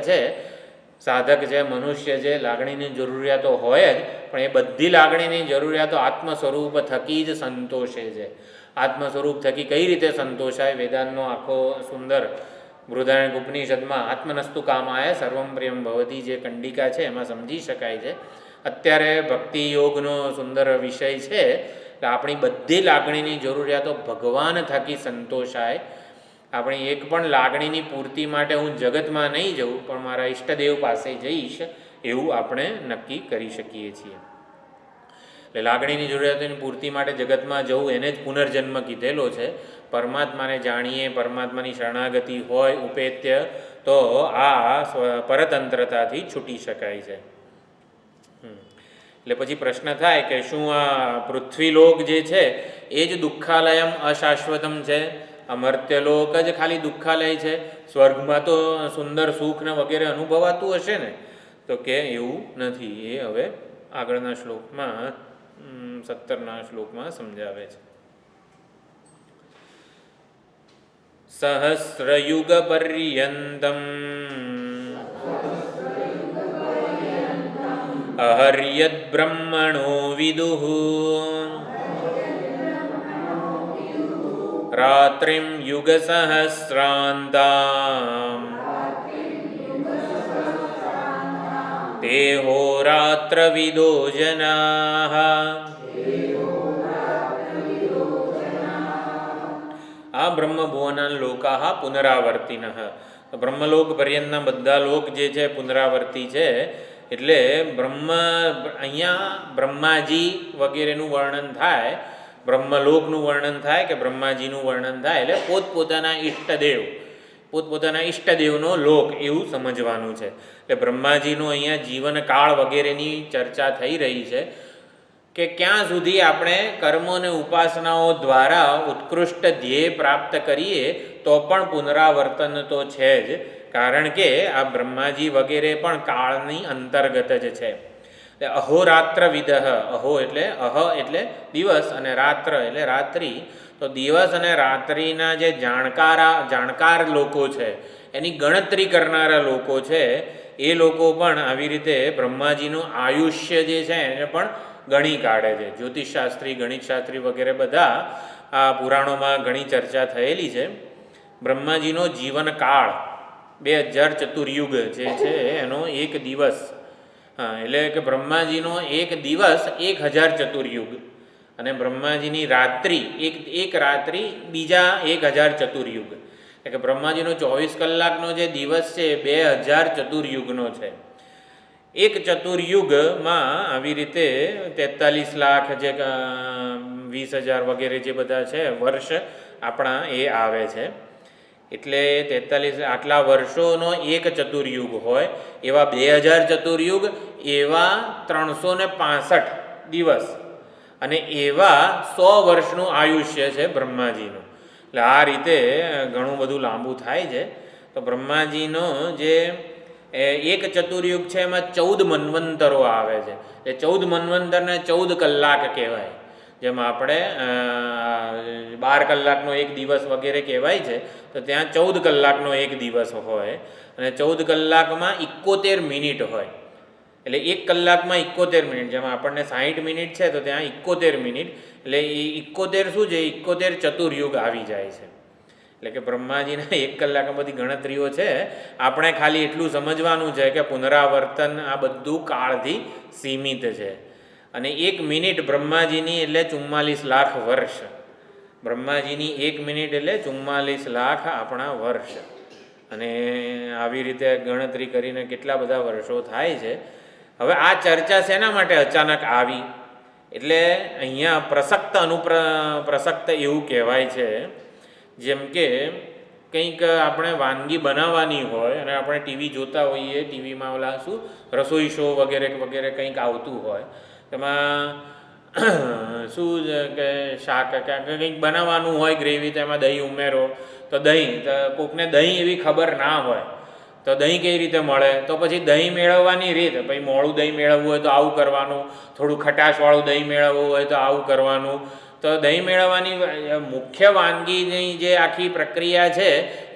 છે, મનુષ્ય છે, લાગણીની જરૂરિયાતો હોય જ, પણ એ બધી લાગણીની જરૂરિયાતો આત્મ સ્વરૂપ થકી જ સંતોષે છે. આત્મ સ્વરૂપ થકી કઈ રીતે સંતોષાય? વેદાંતનો આખો સુંદર બૃહદારણ્યક ઉપનિષદમાં આત્મનસ્તુ કામાય સર્વમ પ્રિયમ ભવતી જે કંડિકા છે એમાં સમજી શકાય છે. અત્યારે ભક્તિ યોગનો સુંદર વિષય છે. આપણી બધી લાગણીની જરૂરિયાતો ભગવાન થકી સંતોષાય. આપણી એક પણ લાગણીની પૂર્તિ માટે હું જગતમાં નહીં જઉં પણ મારા ઈષ્ટદેવ પાસે જઈશ, એવું આપણે નક્કી કરી શકીએ છીએ. એટલે લાગણીની જરૂરિયાતોની પૂર્તિ માટે જગતમાં જવું એને જ પુનર્જન્મ કીધેલો છે. પરમાત્માને જાણીએ, પરમાત્માની શરણાગતિ હોય ઉપેત્ય, તો આ પરતંત્રતાથી છૂટી શકાય છે. એટલે પછી પ્રશ્ન થાય કે શું આ પૃથ્વીલોક જે છે એ જ દુઃખાલયમ અશાશ્વતમ છે? અમર્ત્યલોક જ ખાલી દુઃખાલય છે? સ્વર્ગમાં તો સુંદર સુખ ને વગેરે અનુભવાતું હશે ને? તો કે એવું નથી. એ હવે આગળના શ્લોકમાં 17ના શ્લોકમાં સમજાવે છે. સહસ્રયુગ પર્યંતમ અહર્યદ બ્રહ્મણો વિદુઃ રાત્રિમ યુગ સહસ્રાંતામ તે હોરાત્રવિદો જનાઃ. આ બ્રહ્મભુવના લોકાઃ પુનરાવર્તિનઃ. બ્રહ્મલોક પર્યંતના બધા લોક જે છે પુનરાવર્તી છે. એટલે અહીંયા બ્રહ્માજી વગેરેનું વર્ણન થાય, બ્રહ્મલોકનું વર્ણન થાય કે બ્રહ્માજીનું વર્ણન થાય એટલે પોતપોતાના ઈષ્ટદેવનો લોક એવું સમજવાનું છે. એટલે બ્રહ્માજીનું અહીંયા જીવનકાળ વગેરેની ચર્ચા થઈ રહી છે કે ક્યાં સુધી આપણે કર્મો અને ઉપાસનાઓ દ્વારા ઉત્કૃષ્ટ ધ્યેય પ્રાપ્ત કરીએ તો પણ પુનરાવર્તન તો છે જ, કારણ કે આ બ્રહ્માજી વગેરે પણ કાળની અંતર્ગત જ છે. અહોરાત્ર વિદઃ, અહો એટલે એટલે દિવસ અને રાત્ર એટલે રાત્રિ. તો દિવસ અને રાત્રિના જે જાણકાર લોકો છે, એની ગણતરી કરનારા લોકો છે, એ લોકો પણ આવી રીતે બ્રહ્માજીનું આયુષ્ય જે છે એને પણ ગણી કાઢે છે. જ્યોતિષશાસ્ત્રી, ગણિતશાસ્ત્રી વગેરે બધા આ પુરાણોમાં ઘણી ચર્ચા થયેલી છે. બ્રહ્માજીનો જીવનકાળ 2000 ચતુર્યુગ જે છે એનો એક દિવસ, એટલે કે બ્રહ્માજીનો એક દિવસ 1000 ચતુર્યુગ અને બ્રહ્માજીની રાત્રિ એક રાત્રિ બીજા 1000 ચતુર્યુગ. એટલે કે બ્રહ્માજીનો 24 કલાકનો જે દિવસ છે 2000 ચતુર્યુગનો છે. એક ચતુર્યુગમાં આવી રીતે 43 લાખ જે 20,000 વગેરે જે બધા છે વર્ષ આપણા એ આવે છે. એટલે 43 આટલા વર્ષોનો એક ચતુર્યુગ હોય એવા 2000 ચતુર્યુગ, એવા 365 દિવસ અને એવા 100 વર્ષનું આયુષ્ય છે બ્રહ્માજીનું. એટલે આ રીતે ઘણું બધું લાંબુ થાય છે. તો બ્રહ્માજીનો જે એક ચતુર્યુગ છે એમાં 14 મન્વંતરો આવે છે. એ 14 મન્વંતરને 14 કલાક કહેવાય. જેમ આપણે 12 કલાકનો એક દિવસ વગેરે કહેવાય છે, તો ત્યાં 14 કલાકનો એક દિવસ હોય અને 14 કલાકમાં 71 મિનિટ હોય. એટલે એક કલાકમાં 71 મિનિટ, જેમાં આપણને 60 મિનિટ છે તો ત્યાં 71 મિનિટ. એટલે એ 71 શું છે, 71 ચતુર્યુગ આવી જાય છે. એટલે કે બ્રહ્માજીના એક કલાકમાં બધી ગણતરીઓ છે. આપણે ખાલી એટલું સમજવાનું છે કે પુનરાવર્તન આ બધું કાળથી સીમિત છે. અને એક મિનિટ બ્રહ્માજીની એટલે 44 લાખ વર્ષ. બ્રહ્માજીની એક મિનિટ એટલે 44 લાખ આપણા વર્ષ. અને આવી રીતે ગણતરી કરીને કેટલા બધા વર્ષો થાય છે. હવે આ ચર્ચા શેના માટે અચાનક આવી? એટલે અહીંયા પ્રસક્ત એવું કહેવાય છે, જેમ કે કંઈક આપણે વાનગી બનાવવાની હોય અને આપણે ટીવી જોતા હોઈએ, ટીવીમાં ઓલા શું રસોઈ શો વગેરે વગેરે કંઈક આવતું હોય, તેમાં શું કે શાક કંઈક બનાવવાનું હોય ગ્રેવી, તો એમાં દહીં ઉમેરો. તો દહીં, તો કોકને દહીં એવી ખબર ના હોય તો દહીં કઈ રીતે મળે? તો પછી દહીં મેળવવાની રીત, પછી મોળું દહીં મેળવવું હોય તો આવું કરવાનું, થોડું ખટાશવાળું દહીં મેળવવું હોય તો આવું કરવાનું. તો દહીં મેળવવાની મુખ્ય વાનગીની જે આખી પ્રક્રિયા છે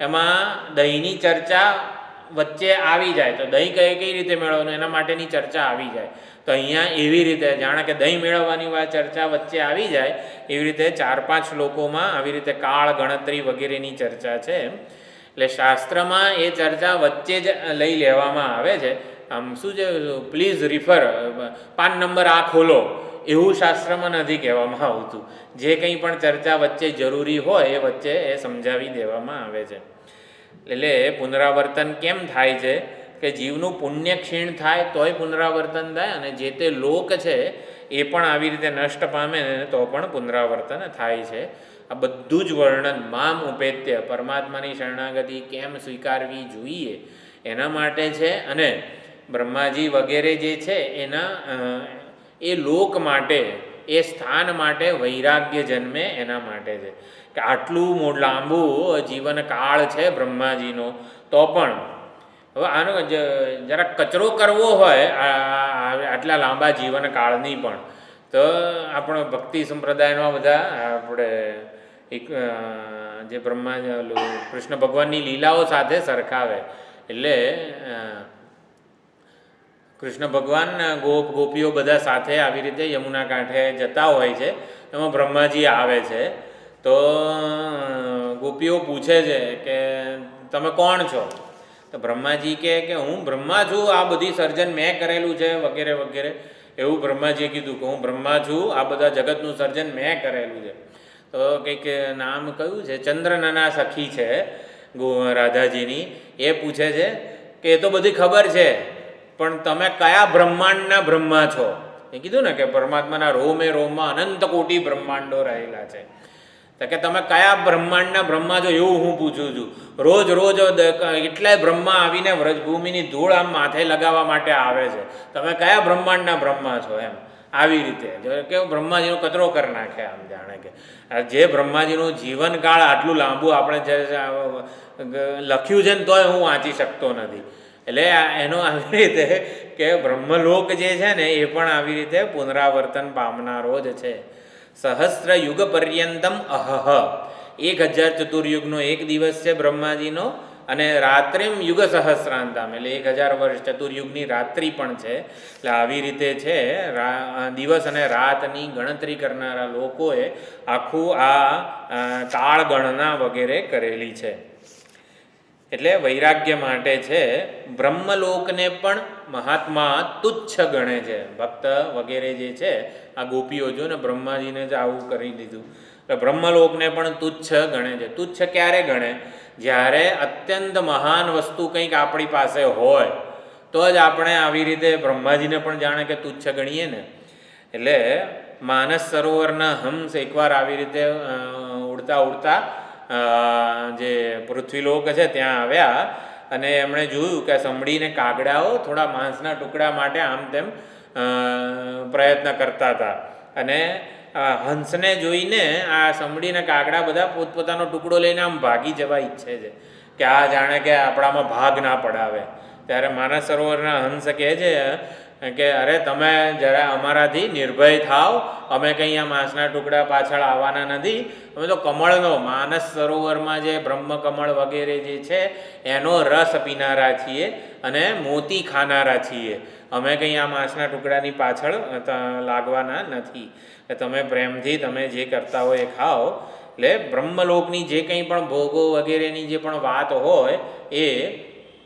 એમાં દહીંની ચર્ચા વચ્ચે આવી જાય. તો દહીં કઈ રીતે મેળવવાનું એના માટેની ચર્ચા આવી જાય. તો અહીંયા એવી રીતે જાણે કે દહીં મેળવવાની ચર્ચા વચ્ચે આવી જાય, એવી રીતે 4-5 લોકોમાં આવી રીતે કાળ ગણતરી વગેરેની ચર્ચા છે. એટલે શાસ્ત્રમાં એ ચર્ચા વચ્ચે જ લઈ લેવામાં આવે છે. આમ શું છે, પ્લીઝ રિફર, પાન નંબર આ ખોલો, એવું શાસ્ત્રમાં નથી કહેવામાં આવતું. જે કંઈ પણ ચર્ચા વચ્ચે જરૂરી હોય એ વચ્ચે એ સમજાવી દેવામાં આવે છે. એટલે પુનરાવર્તન કેમ થાય છે કે જીવનું પુણ્ય ક્ષીણ થાય તોય પુનરાવર્તન થાય, અને જે તે લોક છે એ પણ આવી રીતે નષ્ટ પામે તો પણ પુનરાવર્તન થાય છે. આ બધું જ વર્ણન મામ ઉપેત્ય, પરમાત્માની શરણાગતિ કેમ સ્વીકારવી જોઈએ એના માટે છે. અને બ્રહ્માજી વગેરે જે છે એના એ લોક માટે, એ સ્થાન માટે વૈરાગ્ય જન્મે એના માટે છે. કે આટલું લાંબુ જીવનકાળ છે બ્રહ્માજીનો, તો પણ હવે આનો જરાક કચરો કરવો હોય આટલા લાંબા જીવનકાળની પણ, તો આપણો ભક્તિ સંપ્રદાયમાં બધા આપણે એક જે કૃષ્ણ ભગવાનની લીલાઓ સાથે સરખાવે. એટલે કૃષ્ણ ભગવાન ગોપીઓ બધા સાથે આવી રીતે યમુના કાંઠે જતા હોય છે. એમાં બ્રહ્માજી આવે છે. તો ગોપીઓ પૂછે છે કે તમે કોણ છો? તો બ્રહ્માજી કે હું બ્રહ્મા છું, આ બધી સર્જન મેં કરેલું છે વગેરે વગેરે. એવું બ્રહ્માજીએ કીધું કે હું બ્રહ્મા છું, આ બધા જગતનું સર્જન મેં કરેલું છે. તો કંઈક નામ કયું છે, ચંદ્રનના સખી છે રાધાજીની, એ પૂછે છે કે એ તો બધી ખબર છે, પણ તમે કયા બ્રહ્માંડના બ્રહ્મા છો? એ કીધું ને કે પરમાત્માના રોમે રોમમાં અનંત કોટી બ્રહ્માંડો રહેલા છે. તો કે તમે કયા બ્રહ્માંડના બ્રહ્મા છો એવું હું પૂછું છું. રોજ રોજ એટલાય બ્રહ્મા આવીને વ્રજભૂમિની ધૂળ આમ માથે લગાવવા માટે આવે છે. તમે કયા બ્રહ્માંડના બ્રહ્મા છો? એમ આવી રીતે કે બ્રહ્માજીનો કચરો કરી નાખે. આમ જાણે કે જે બ્રહ્માજીનું જીવનકાળ આટલું લાંબુ આપણે જે લખ્યું છે ને તોય હું વાંચી શકતો નથી. એટલે એનો આવી રીતે કે બ્રહ્મલોક જે છે ને એ પણ આવી રીતે પુનરાવર્તન પામનારો જ છે. સહસ્ર યુગ પર્યંતમ અહહ, 1000 ચતુર્યુગનો એક દિવસ છે બ્રહ્માજીનો, અને રાત્રિમ યુગ સહસ્રાંતામ, એટલે 1000 વર્ષ ચતુર્યુગની રાત્રિ પણ છે. એટલે આવી રીતે છે દિવસ અને રાતની ગણતરી કરનારા લોકોએ આખું આ કાળ ગણના વગેરે કરેલી છે. એટલે વૈરાગ્ય માટે છે. બ્રહ્મલોકને પણ મહાત્મા તુચ્છ ગણે છે. ભક્ત વગેરે જે છે આ ગોપીઓ જો ને બ્રહ્માજીને જ આવું કરી દીધું, એટલે બ્રહ્મલોકને પણ તુચ્છ ગણે છે. તુચ્છ ક્યારે ગણે? જ્યારે અત્યંત મહાન વસ્તુ કંઈક આપણી પાસે હોય તો જ આપણે આવી રીતે બ્રહ્માજીને પણ જાણે કે તુચ્છ ગણીએ ને. એટલે માનસ સરોવરના હંસ એકવાર આવી રીતે ઉડતા ઉડતા જે પૃથ્વીલોક છે ત્યાં આવ્યા, અને એમણે જોયું કે સમડીને કાગડાઓ થોડા માંસના ટુકડા માટે આમ તેમ પ્રયત્ન કરતા હતા. અને હંસને જોઈને આ સમડીને કાગડા બધા પોતપોતાનો ટુકડો લઈને આમ ભાગી જવા ઈચ્છે છે કે આ જાણે કે આપણામાં ભાગ ના પડાવે. ત્યારે માનસ સરોવરના હંસ કહે છે કે અરે તમે જરા અમારાથી નિર્ભય થાવ, અમે કંઈ આ માંસના ટુકડા પાછળ આવવાના નથી. અમે તો કમળનો, માનસ સરોવરમાં જે બ્રહ્મકમળ વગેરે જે છે એનો રસ પીનારા છીએ અને મોતી ખાનારા છીએ. અમે કંઈ આ માંસના ટુકડાની પાછળ લાગવાના નથી. એટલે તમે પ્રેમથી તમે જે કરતા હોય એ ખાઓ. એટલે બ્રહ્મલોકની જે કંઈ પણ ભોગો વગેરેની જે પણ વાત હોય એ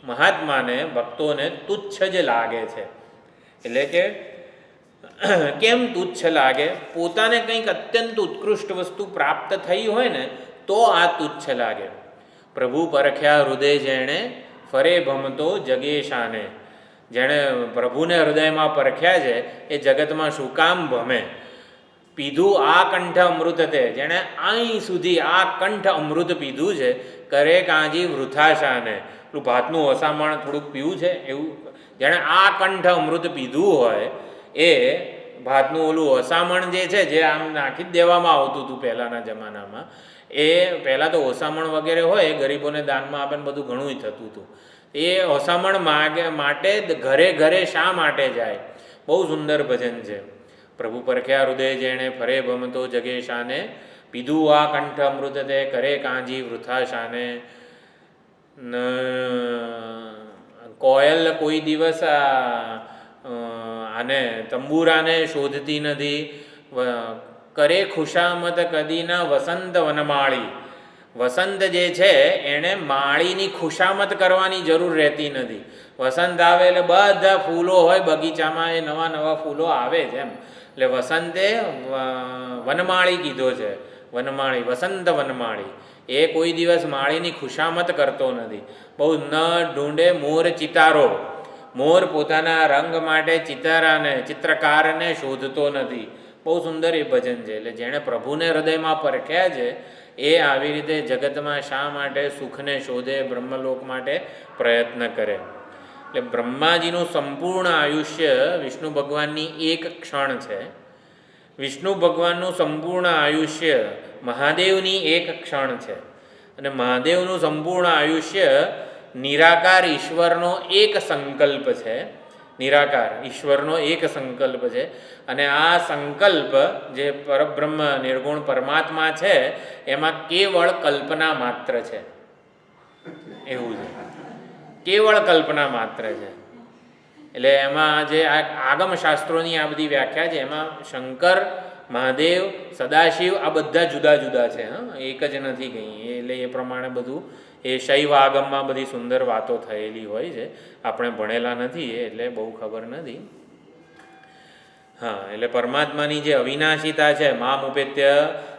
મહાત્માને, ભક્તોને તુચ્છ જ લાગે છે. એટલે કે કેમ તુચ્છ લાગે? પોતાને કંઈક અત્યંત ઉત્કૃષ્ટ વસ્તુ પ્રાપ્ત થઈ હોય ને તો આ તુચ્છ લાગે. પ્રભુ પરખ્યા હૃદય જેણે, ફરે ભમતો જગેશાને. જેણે પ્રભુને હૃદયમાં પરખ્યા છે એ જગતમાં શું કામ ભમે? પીધું આ કંઠ અમૃત તે, જેણે અહીં સુધી આ કંઠ અમૃત પીધું છે, કરે કાંજી વૃથાશાને. પેલું ભાતનું ઓસામણ થોડુંક પીવું છે એવું, જેણે આ કંઠ અમૃત પીધું હોય એ ભાતનું ઓલું ઓસામણ જે છે, જે આમ નાખી જ દેવામાં આવતું હતું પહેલાંના જમાનામાં, એ પહેલાં તો ઓસામણ વગેરે હોય ગરીબોને દાનમાં આપે ને બધું ઘણું થતું હતું. એ ઓસામણ માટે ઘરે ઘરે શા માટે જાય? બહુ સુંદર ભજન છે. પ્રભુ પરખ્યા હૃદય જેણે, ફરે ભમતો જગેશાને. પીધું આ કંઠ અમૃત તે, કરે કાંજી વૃથાશાને. કોયલ કોઈ દિવસ આને તંબુરાને શોધતી નથી. કરે ખુશામત કદીના વસંત વનમાળી. વસંત જે છે એણે માળીની ખુશામત કરવાની જરૂર રહેતી નથી. વસંત આવે એટલે બધા ફૂલો હોય બગીચામાં, એ નવા નવા ફૂલો આવે છે એમ. એટલે વસંતે વનમાળી કીધો છે. વનમાળી, વસંત વનમાળી. એ કોઈ દિવસ માળીની ખુશામત કરતો નથી. બહુ ન ઢૂંઢે મોર ચિતારો. મોર પોતાના રંગ માટે ચિત્રકારને શોધતો નથી. બહુ સુંદર એ ભજન છે. એટલે જેણે પ્રભુને હૃદયમાં પરખ્યા છે એ આવી રીતે જગતમાં શા માટે સુખને શોધે, બ્રહ્મલોક માટે પ્રયત્ન કરે. એટલે બ્રહ્માજીનું સંપૂર્ણ આયુષ્ય વિષ્ણુ ભગવાનની એક ક્ષણ છે. વિષ્ણુ ભગવાનનું સંપૂર્ણ આયુષ્ય મહાદેવની એક ક્ષણ છે. અને મહાદેવનું સંપૂર્ણ આયુષ્ય નિરાકાર ઈશ્વરનો એક સંકલ્પ છે. નિરાકાર ઈશ્વરનો એક સંકલ્પ છે. અને આ સંકલ્પ જે પરબ્રહ્મ નિર્ગુણ પરમાત્મા છે એમાં કેવળ કલ્પના માત્ર છે. એવું છે, કેવળ કલ્પના માત્ર છે. એટલે એમાં જે આગમ શાસ્ત્રોની આ બધી વ્યાખ્યા છે એમાં શંકર મહાદેવ, સદાશિવ આ બધા જુદા જુદા છે. એક જ નથી કંઈ. એટલે એ પ્રમાણે બધું એ શૈવ આગમમાં બધી સુંદર વાતો થયેલી હોય છે. આપણે ભણેલા નથી એટલે બહુ ખબર નથી. એટલે પરમાત્માની જે અવિનાશિતા છે મામ ઉપેત્ય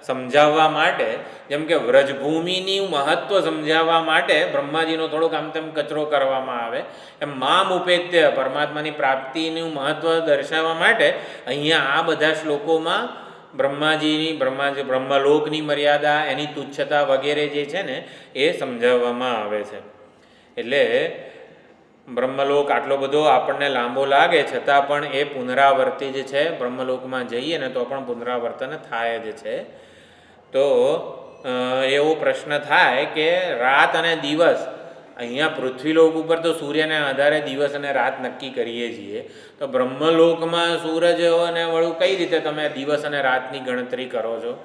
સમજાવવા માટે, જેમ કે વ્રજભૂમિની મહત્વ સમજાવવા માટે બ્રહ્માજીનો થોડોક આમ તેમ કચરો કરવામાં આવે, એમ મામ ઉપેત્ય પરમાત્માની પ્રાપ્તિનું મહત્વ દર્શાવવા માટે અહીંયા આ બધા શ્લોકોમાં બ્રહ્મલોકની મર્યાદા, એની તુચ્છતા વગેરે જે છે ને એ સમજાવવામાં આવે છે. એટલે બ્રહ્મલોક આટલો બધો આપણને લાંબો લાગે છતાં પણ એ પુનરાવર્તિત જ છે. બ્રહ્મલોકમાં જઈએ ને તો પણ પુનરાવર્તન થાય જ છે. તો એવો પ્રશ્ન થાય કે રાત અને દિવસ, અહીંયા પૃથ્વીલોક ઉપર તો સૂર્યને આધારે દિવસ અને રાત નક્કી કરીએ છીએ, તો બ્રહ્મલોકમાં સૂરજ અને વળું કઈ રીતે તમે દિવસ અને રાતની ગણતરી કરો છો?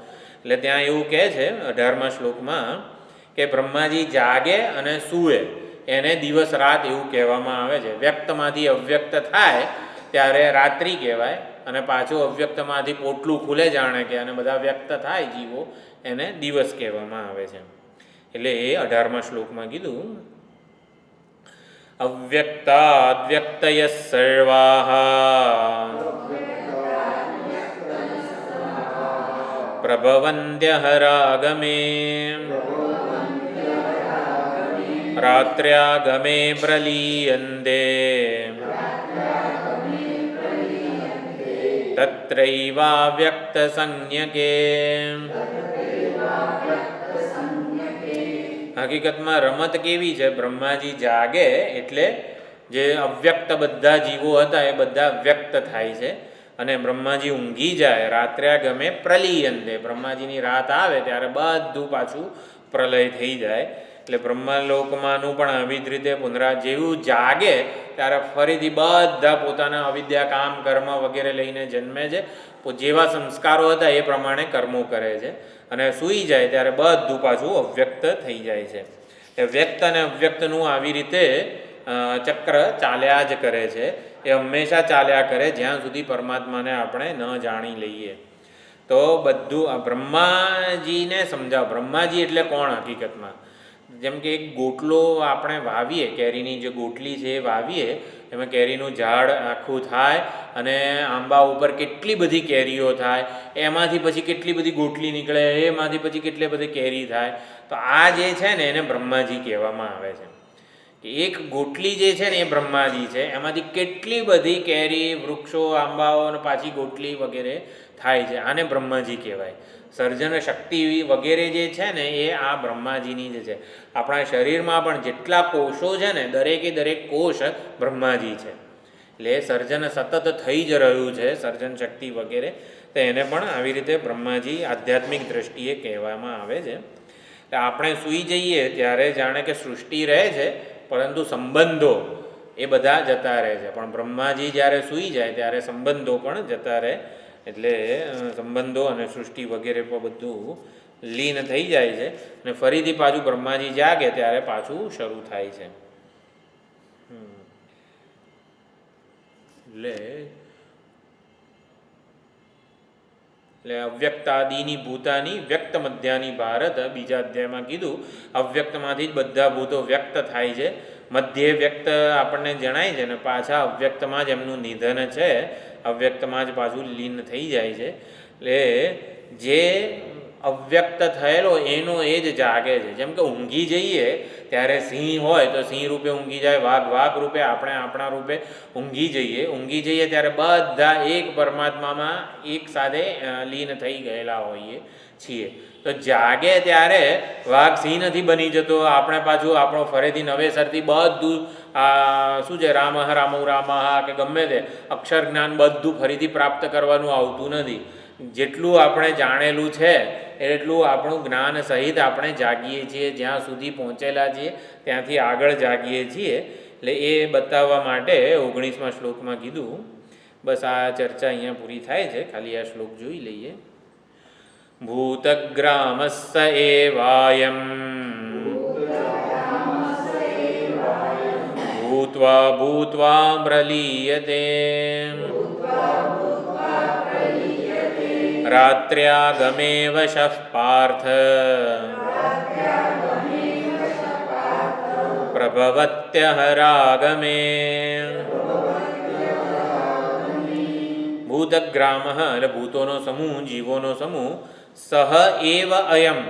એટલે ત્યાં એવું કહે છે 18મા શ્લોકમાં કે બ્રહ્માજી જાગે અને સૂવે એને દિવસ રાત એવું કહેવામાં આવે છે. વ્યક્તમાંથી અવ્યક્ત થાય ત્યારે રાત્રિ કહેવાય, અને પાછું અવ્યક્તમાંથી પોટલું ખુલે જાણે કે અને બધા વ્યક્ત થાય જીવો એને દિવસ કહેવામાં આવે છે. એટલે એ 18મા શ્લોકમાં કીધું અવ્યક્તાદ્વ્યક્તય સર્વાહ પ્રભવન્ત્યહરાગમે રાત્ર્યાગમે પ્રલીયન્તે તત્રૈવાવ્યક્ત સંજ્ઞકે. હકીકતમાં રમત કેવી છે? બ્રહ્માજી જાગે એટલે જે અવ્યક્ત બધા જીવો હતા એ બધા વ્યક્ત થાય છે, અને બ્રહ્માજી ઊંઘી જાય રાત્ર્યાગમે પ્રલીયન્તે, બ્રહ્માજીની રાત આવે ત્યારે બધું પાછું પ્રલય થઈ જાય. એટલે બ્રહ્મલોકમાંનું પણ આવી જ રીતે જેવું જાગે ત્યારે ફરીથી બધા પોતાના અવિદ્યા, કામ, કર્મ વગેરે લઈને જન્મે છે. જેવા સંસ્કારો હતા એ પ્રમાણે કર્મો કરે છે, અને સૂઈ જાય ત્યારે બધું પાછું અવ્યક્ત થઈ જાય છે. એ વ્યક્ત અને અવ્યક્તનું આવી રીતે ચક્ર ચાલ્યા જ કરે છે. એ હંમેશા ચાલ્યા કરે જ્યાં સુધી પરમાત્માને આપણે ન જાણી લઈએ. તો બધું આ બ્રહ્માજીને સમજાવ. બ્રહ્માજી એટલે કોણ હકીકતમાં? જેમ કે એક ગોટલો આપણે વાવીએ, કેરીની જે ગોટલી છે એ વાવીએ, એમાં કેરીનું ઝાડ આખું થાય અને આંબા ઉપર કેટલી બધી કેરીઓ થાય, એમાંથી પછી કેટલી બધી ગોટલી નીકળે, એમાંથી પછી કેટલી બધી કેરી થાય. તો આ જે છે ને એને બ્રહ્માજી કહેવામાં આવે છે. એક ગોટલી જે છે ને એ બ્રહ્માજી છે, એમાંથી કેટલી બધી કેરી, વૃક્ષો, આંબાઓ અને પાછી ગોટલી વગેરે થાય છે. આને બ્રહ્માજી કહેવાય. સર્જન શક્તિ વગેરે જે છે ને એ આ બ્રહ્માજીની જ છે. આપણા શરીરમાં પણ જેટલા કોષો છે ને દરેકે દરેક કોષ બ્રહ્માજી છે. એટલે સર્જન સતત થઈ જ રહ્યું છે, સર્જન શક્તિ વગેરે. તો એને પણ આવી રીતે બ્રહ્માજી આધ્યાત્મિક દ્રષ્ટિએ કહેવામાં આવે છે. આપણે સૂઈ જઈએ ત્યારે જાણે કે સૃષ્ટિ રહે છે, પરંતુ સંબંધો એ બધા જતા રહે છે. પણ બ્રહ્માજી જ્યારે સૂઈ જાય ત્યારે સંબંધો પણ જતા રહે. એટલે સંબંધો અને સૃષ્ટિ વગેરે પણ બધું લીન થઈ જાય છે, અને ફરીથી પાછું બ્રહ્માજી જાગે ત્યારે પાછું શરૂ થાય છે. એટલે અવ્યક્તાદિની ભૂતાની વ્યક્ત મધ્યાની ભારત, બીજા અધ્યાયમાં કીધું અવ્યક્તમાંથી જ બધા ભૂતો વ્યક્ત થાય છે. મધ્યે વ્યક્ત આપણને જણાય છે ને પાછા અવ્યક્તમાં જ એમનું નિધન છે, અવ્યક્તમાં જ પાછું લીન થઈ જાય છે. એટલે જે અવ્યક્ત થયેલો એનો એ જ જાગે છે. જેમ કે ઊંઘી જઈએ ત્યારે સિંહ હોય તો સિંહ રૂપે ઊંઘી જાય, વાઘ રૂપે, આપણે આપણા રૂપે ઊંઘી જઈએ ત્યારે બધા એક પરમાત્મામાં એક સાથે લીન થઈ ગયેલા હોઈએ છીએ. તો જાગે ત્યારે વાઘ સિંહ નથી બની જતો, આપણે પાછું આપણો ફરીથી નવેસરથી બધું શું છે રામઃ કે ગમે તે અક્ષર જ્ઞાન બધું ફરીથી પ્રાપ્ત કરવાનું આવતું નથી. જેટલું આપણે જાણેલું છે એટલું આપણું જ્ઞાન સહિત આપણે જાગીએ છીએ, જ્યાં સુધી પહોંચેલા છીએ ત્યાંથી આગળ જાગીએ છીએ. એટલે એ બતાવવા માટે 19મા શ્લોકમાં કીધું. બસ આ ચર્ચા અહીંયા પૂરી થાય છે. ખાલી આ શ્લોક જોઈ લઈએ. ભૂતગ્રામસ્સ એવાયમ ભૂત્વા ભૂત્વા પ્રલીયતે રાત્ર્યાગમેવ શઃ પાર્થ પ્રભવત્યહરાગમે. ભૂતગ્રામ એટલે ભૂતોનો સમૂહ, જીવોનો સમૂહ. સહ એવ અયમ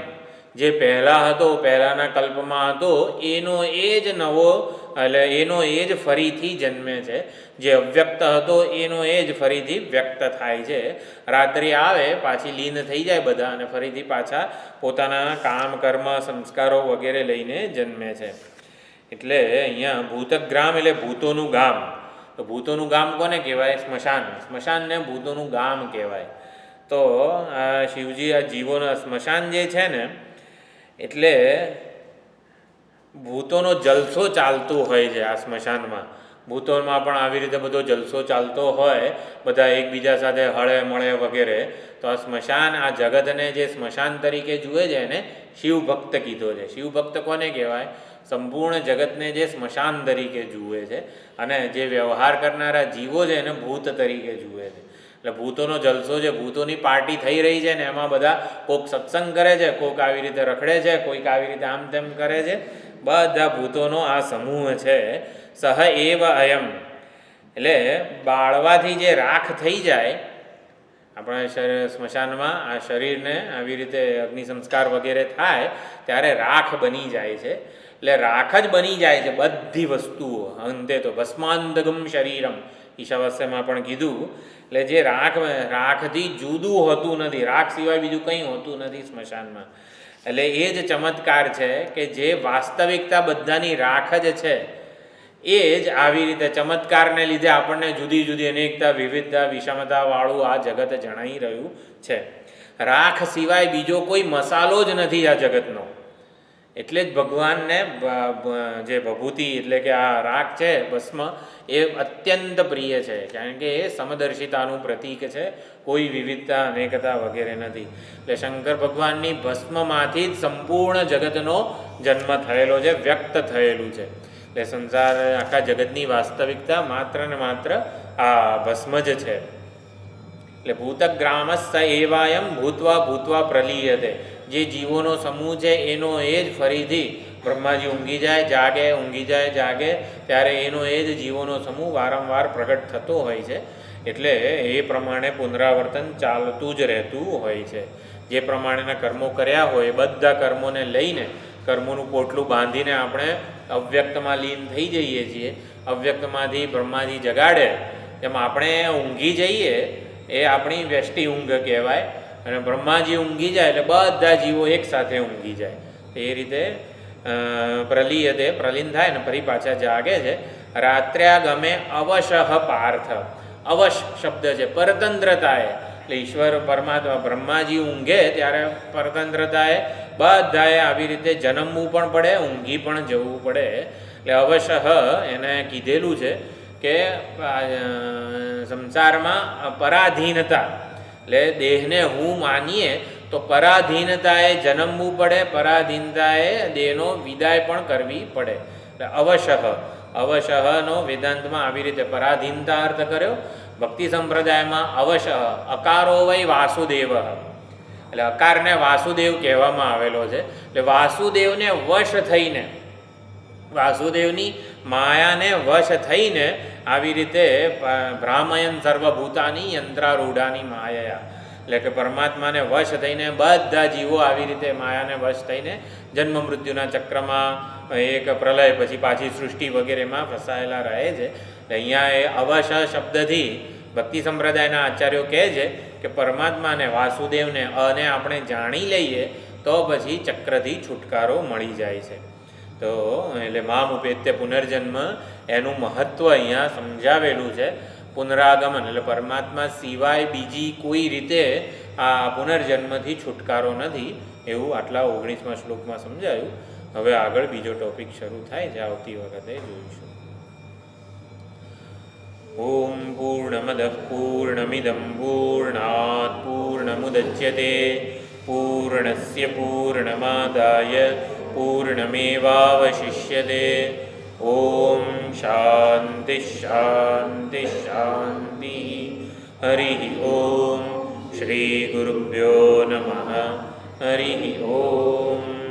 જે પહેલાં હતો, પહેલાંના કલ્પમાં હતો, એનો એ જ નવો એટલે એનો એ જ ફરીથી જન્મે છે. જે અવ્યક્ત હતો એનો એ જ ફરીથી વ્યક્ત થાય છે. રાત્રિ આવે પાછી લીન થઈ જાય બધા અને ફરીથી પાછા પોતાના કામ કર્મ સંસ્કારો વગેરે લઈને જન્મે છે. એટલે અહીંયા ભૂતગ્રામ એટલે ભૂતોનું ગામ. તો ભૂતોનું ગામ કોને કહેવાય? સ્મશાન. સ્મશાનને ભૂતોનું ગામ કહેવાય. તો આ શિવજી આ જીવોના સ્મશાન જે છે ને, એટલે ભૂતોનો જલસો ચાલતો હોય છે આ સ્મશાનમાં. ભૂતોમાં પણ આવી રીતે બધો જલસો ચાલતો હોય, બધા એકબીજા સાથે હળે મળે વગેરે. તો આ સ્મશાન, આ જગતને જે સ્મશાન તરીકે જુએ છે એને શિવભક્ત કીધો છે. શિવભક્ત કોને કહેવાય? સંપૂર્ણ જગતને જે સ્મશાન તરીકે જુએ છે અને જે વ્યવહાર કરનારા જીવો છે એને ભૂત તરીકે જુએ છે. એટલે ભૂતોનો જલસો છે, ભૂતોની પાર્ટી થઈ રહી છે ને એમાં બધા કોઈક સત્સંગ કરે છે, કોઈક આવી રીતે રખડે છે, કોઈક આવી રીતે આમ તેમ કરે છે. બધા ભૂતોનો આ સમૂહ છે. સહ એવ અયમ એટલે બાળવાથી જે રાખ થઈ જાય આપણા સ્મશાનમાં, આ શરીરને આવી રીતે અગ્નિ સંસ્કાર વગેરે થાય ત્યારે રાખ બની જાય છે. એટલે રાખ જ બની જાય છે બધી વસ્તુઓ. અંતે તો ભસ્માંતગમ શરીરમ ઈશાવાસ્યમાં પણ કીધું. એટલે જે રાખથી જુદું હોતું નથી, રાખ સિવાય બીજું કંઈ હોતું નથી સ્મશાનમાં. એટલે એ જ ચમત્કાર છે કે જે વાસ્તવિકતા બધાની રાખ જ છે એ જ આવી રીતે ચમત્કારને લીધે આપણને જુદી જુદી અનેકતા, વિવિધતા, વિષમતાવાળું આ જગત જણાઈ રહ્યું છે. રાખ સિવાય બીજો કોઈ મસાલો જ નથી આ જગતનો. એટલે જ ભગવાનને જે ભભૂતિ એટલે કે આ રાખ છે, ભસ્મ, એ અત્યંત પ્રિય છે. કારણ કે એ સમદર્શિતાનું પ્રતીક છે. કોઈ વિવિધતા, અનેકતા વગેરે નથી. એટલે શંકર ભગવાનની ભસ્મમાંથી જ સંપૂર્ણ જગતનો જન્મ થયેલો છે, વ્યક્ત થયેલું છે. એટલે સંસાર, આખા જગતની વાસ્તવિકતા માત્ર ને માત્ર આ ભસ્મ જ છે. એટલે ભૂતગ્રામસ્સ એવાયમ ભૂત્વા ભૂત્વા પ્રલીયતે. જે જીવોનો સમૂહ છે એનો એ જ ફરીથી બ્રહ્માજી ઊંઘી જાય જાગે, ઊંઘી જાય જાગે, ત્યારે એનો એ જ જીવોનો સમૂહ વારંવાર પ્રગટ થતો હોય છે. એટલે એ પ્રમાણે પુનરાવર્તન ચાલતું જ રહેતું હોય છે. જે પ્રમાણેના કર્મો કર્યા હોય બધા કર્મોને લઈને, કર્મોનું પોટલું બાંધીને આપણે અવ્યક્તમાં લીન થઈ જઈએ છીએ. અવ્યક્તમાંથી બ્રહ્માજી જગાડે એમાં આપણે ઊંઘી જઈએ, એ આપણી વ્યષ્ટિ ઊંઘ કહેવાય. અને બ્રહ્માજી ઊંઘી જાય એટલે બધા જીવો એકસાથે ઊંઘી જાય. એ રીતે પ્રલીયતે પ્રલીન થાય ને ફરી પાછા જાગે છે. રાત્ર્યાગમે અવશઃ પાર્થ. અવશ શબ્દ છે પરતંત્રતાએ. એટલે ઈશ્વર પરમાત્મા બ્રહ્માજી ઊંઘે ત્યારે પરતંત્રતાએ બધાએ આવી રીતે જન્મવું પણ પડે, ઊંઘી પણ જવું પડે. એટલે અવશઃ એને કીધેલું છે કે સંસારમાં પરાધીનતા, એટલે દેહને હું માનીએ તો પરાધીનતાએ જન્મવું પડે, પરાધીનતાએ દેહનો વિદાય પણ કરવી પડે. એટલે અવશઃ, અવશઃનો વેદાંતમાં આવી રીતે પરાધીનતા અર્થ કર્યો. ભક્તિ સંપ્રદાયમાં અવશઃ અકારો વૈ વાસુદેવ, એટલે અકારને વાસુદેવ કહેવામાં આવેલો છે. એટલે વાસુદેવને વશ થઈને, વાસુદેવની માયાને વશ થઈને આવી રીતે ભ્રામયન સર્વભૂતાની યંત્રારૂઢાની માયા, એટલે કે પરમાત્માને વશ થઈને બધા જીવો આવી રીતે માયાને વશ થઈને જન્મ મૃત્યુના ચક્રમાં, એક પ્રલય પછી પાછી સૃષ્ટિ વગેરેમાં ફસાયેલા રહે છે. અહીંયા એ અવશ શબ્દથી ભક્તિ સંપ્રદાયના આચાર્યો કહે છે કે પરમાત્માને, વાસુદેવને અને આપણે જાણી લઈએ તો પછી ચક્રથી છુટકારો મળી જાય છે. તો એટલે મામ ઉપેત્ય પુનર્જન્મ એનું મહત્ત્વ અહીંયા સમજાવેલું છે. પુનરાગમન એટલે પરમાત્મા સિવાય બીજી કોઈ રીતે આ પુનર્જન્મથી છુટકારો નથી, એવું આટલા 19મા શ્લોકમાં સમજાયું. હવે આગળ બીજો ટોપિક શરૂ થાય છે, આવતી વખતે જોઈશું. ઓમ પૂર્ણમદઃ પૂર્ણમિદં પૂર્ણાત પૂર્ણમુદચ્યતે પૂર્ણસ્ય પૂર્ણમાદાય પૂર્ણમેવાવશિષ્યતે. ઓમ શાંતિ શાંતિ શાંતિ. હરિ ઓમ શ્રી ગુરુભ્યો નમઃ. હરિ ઓમ.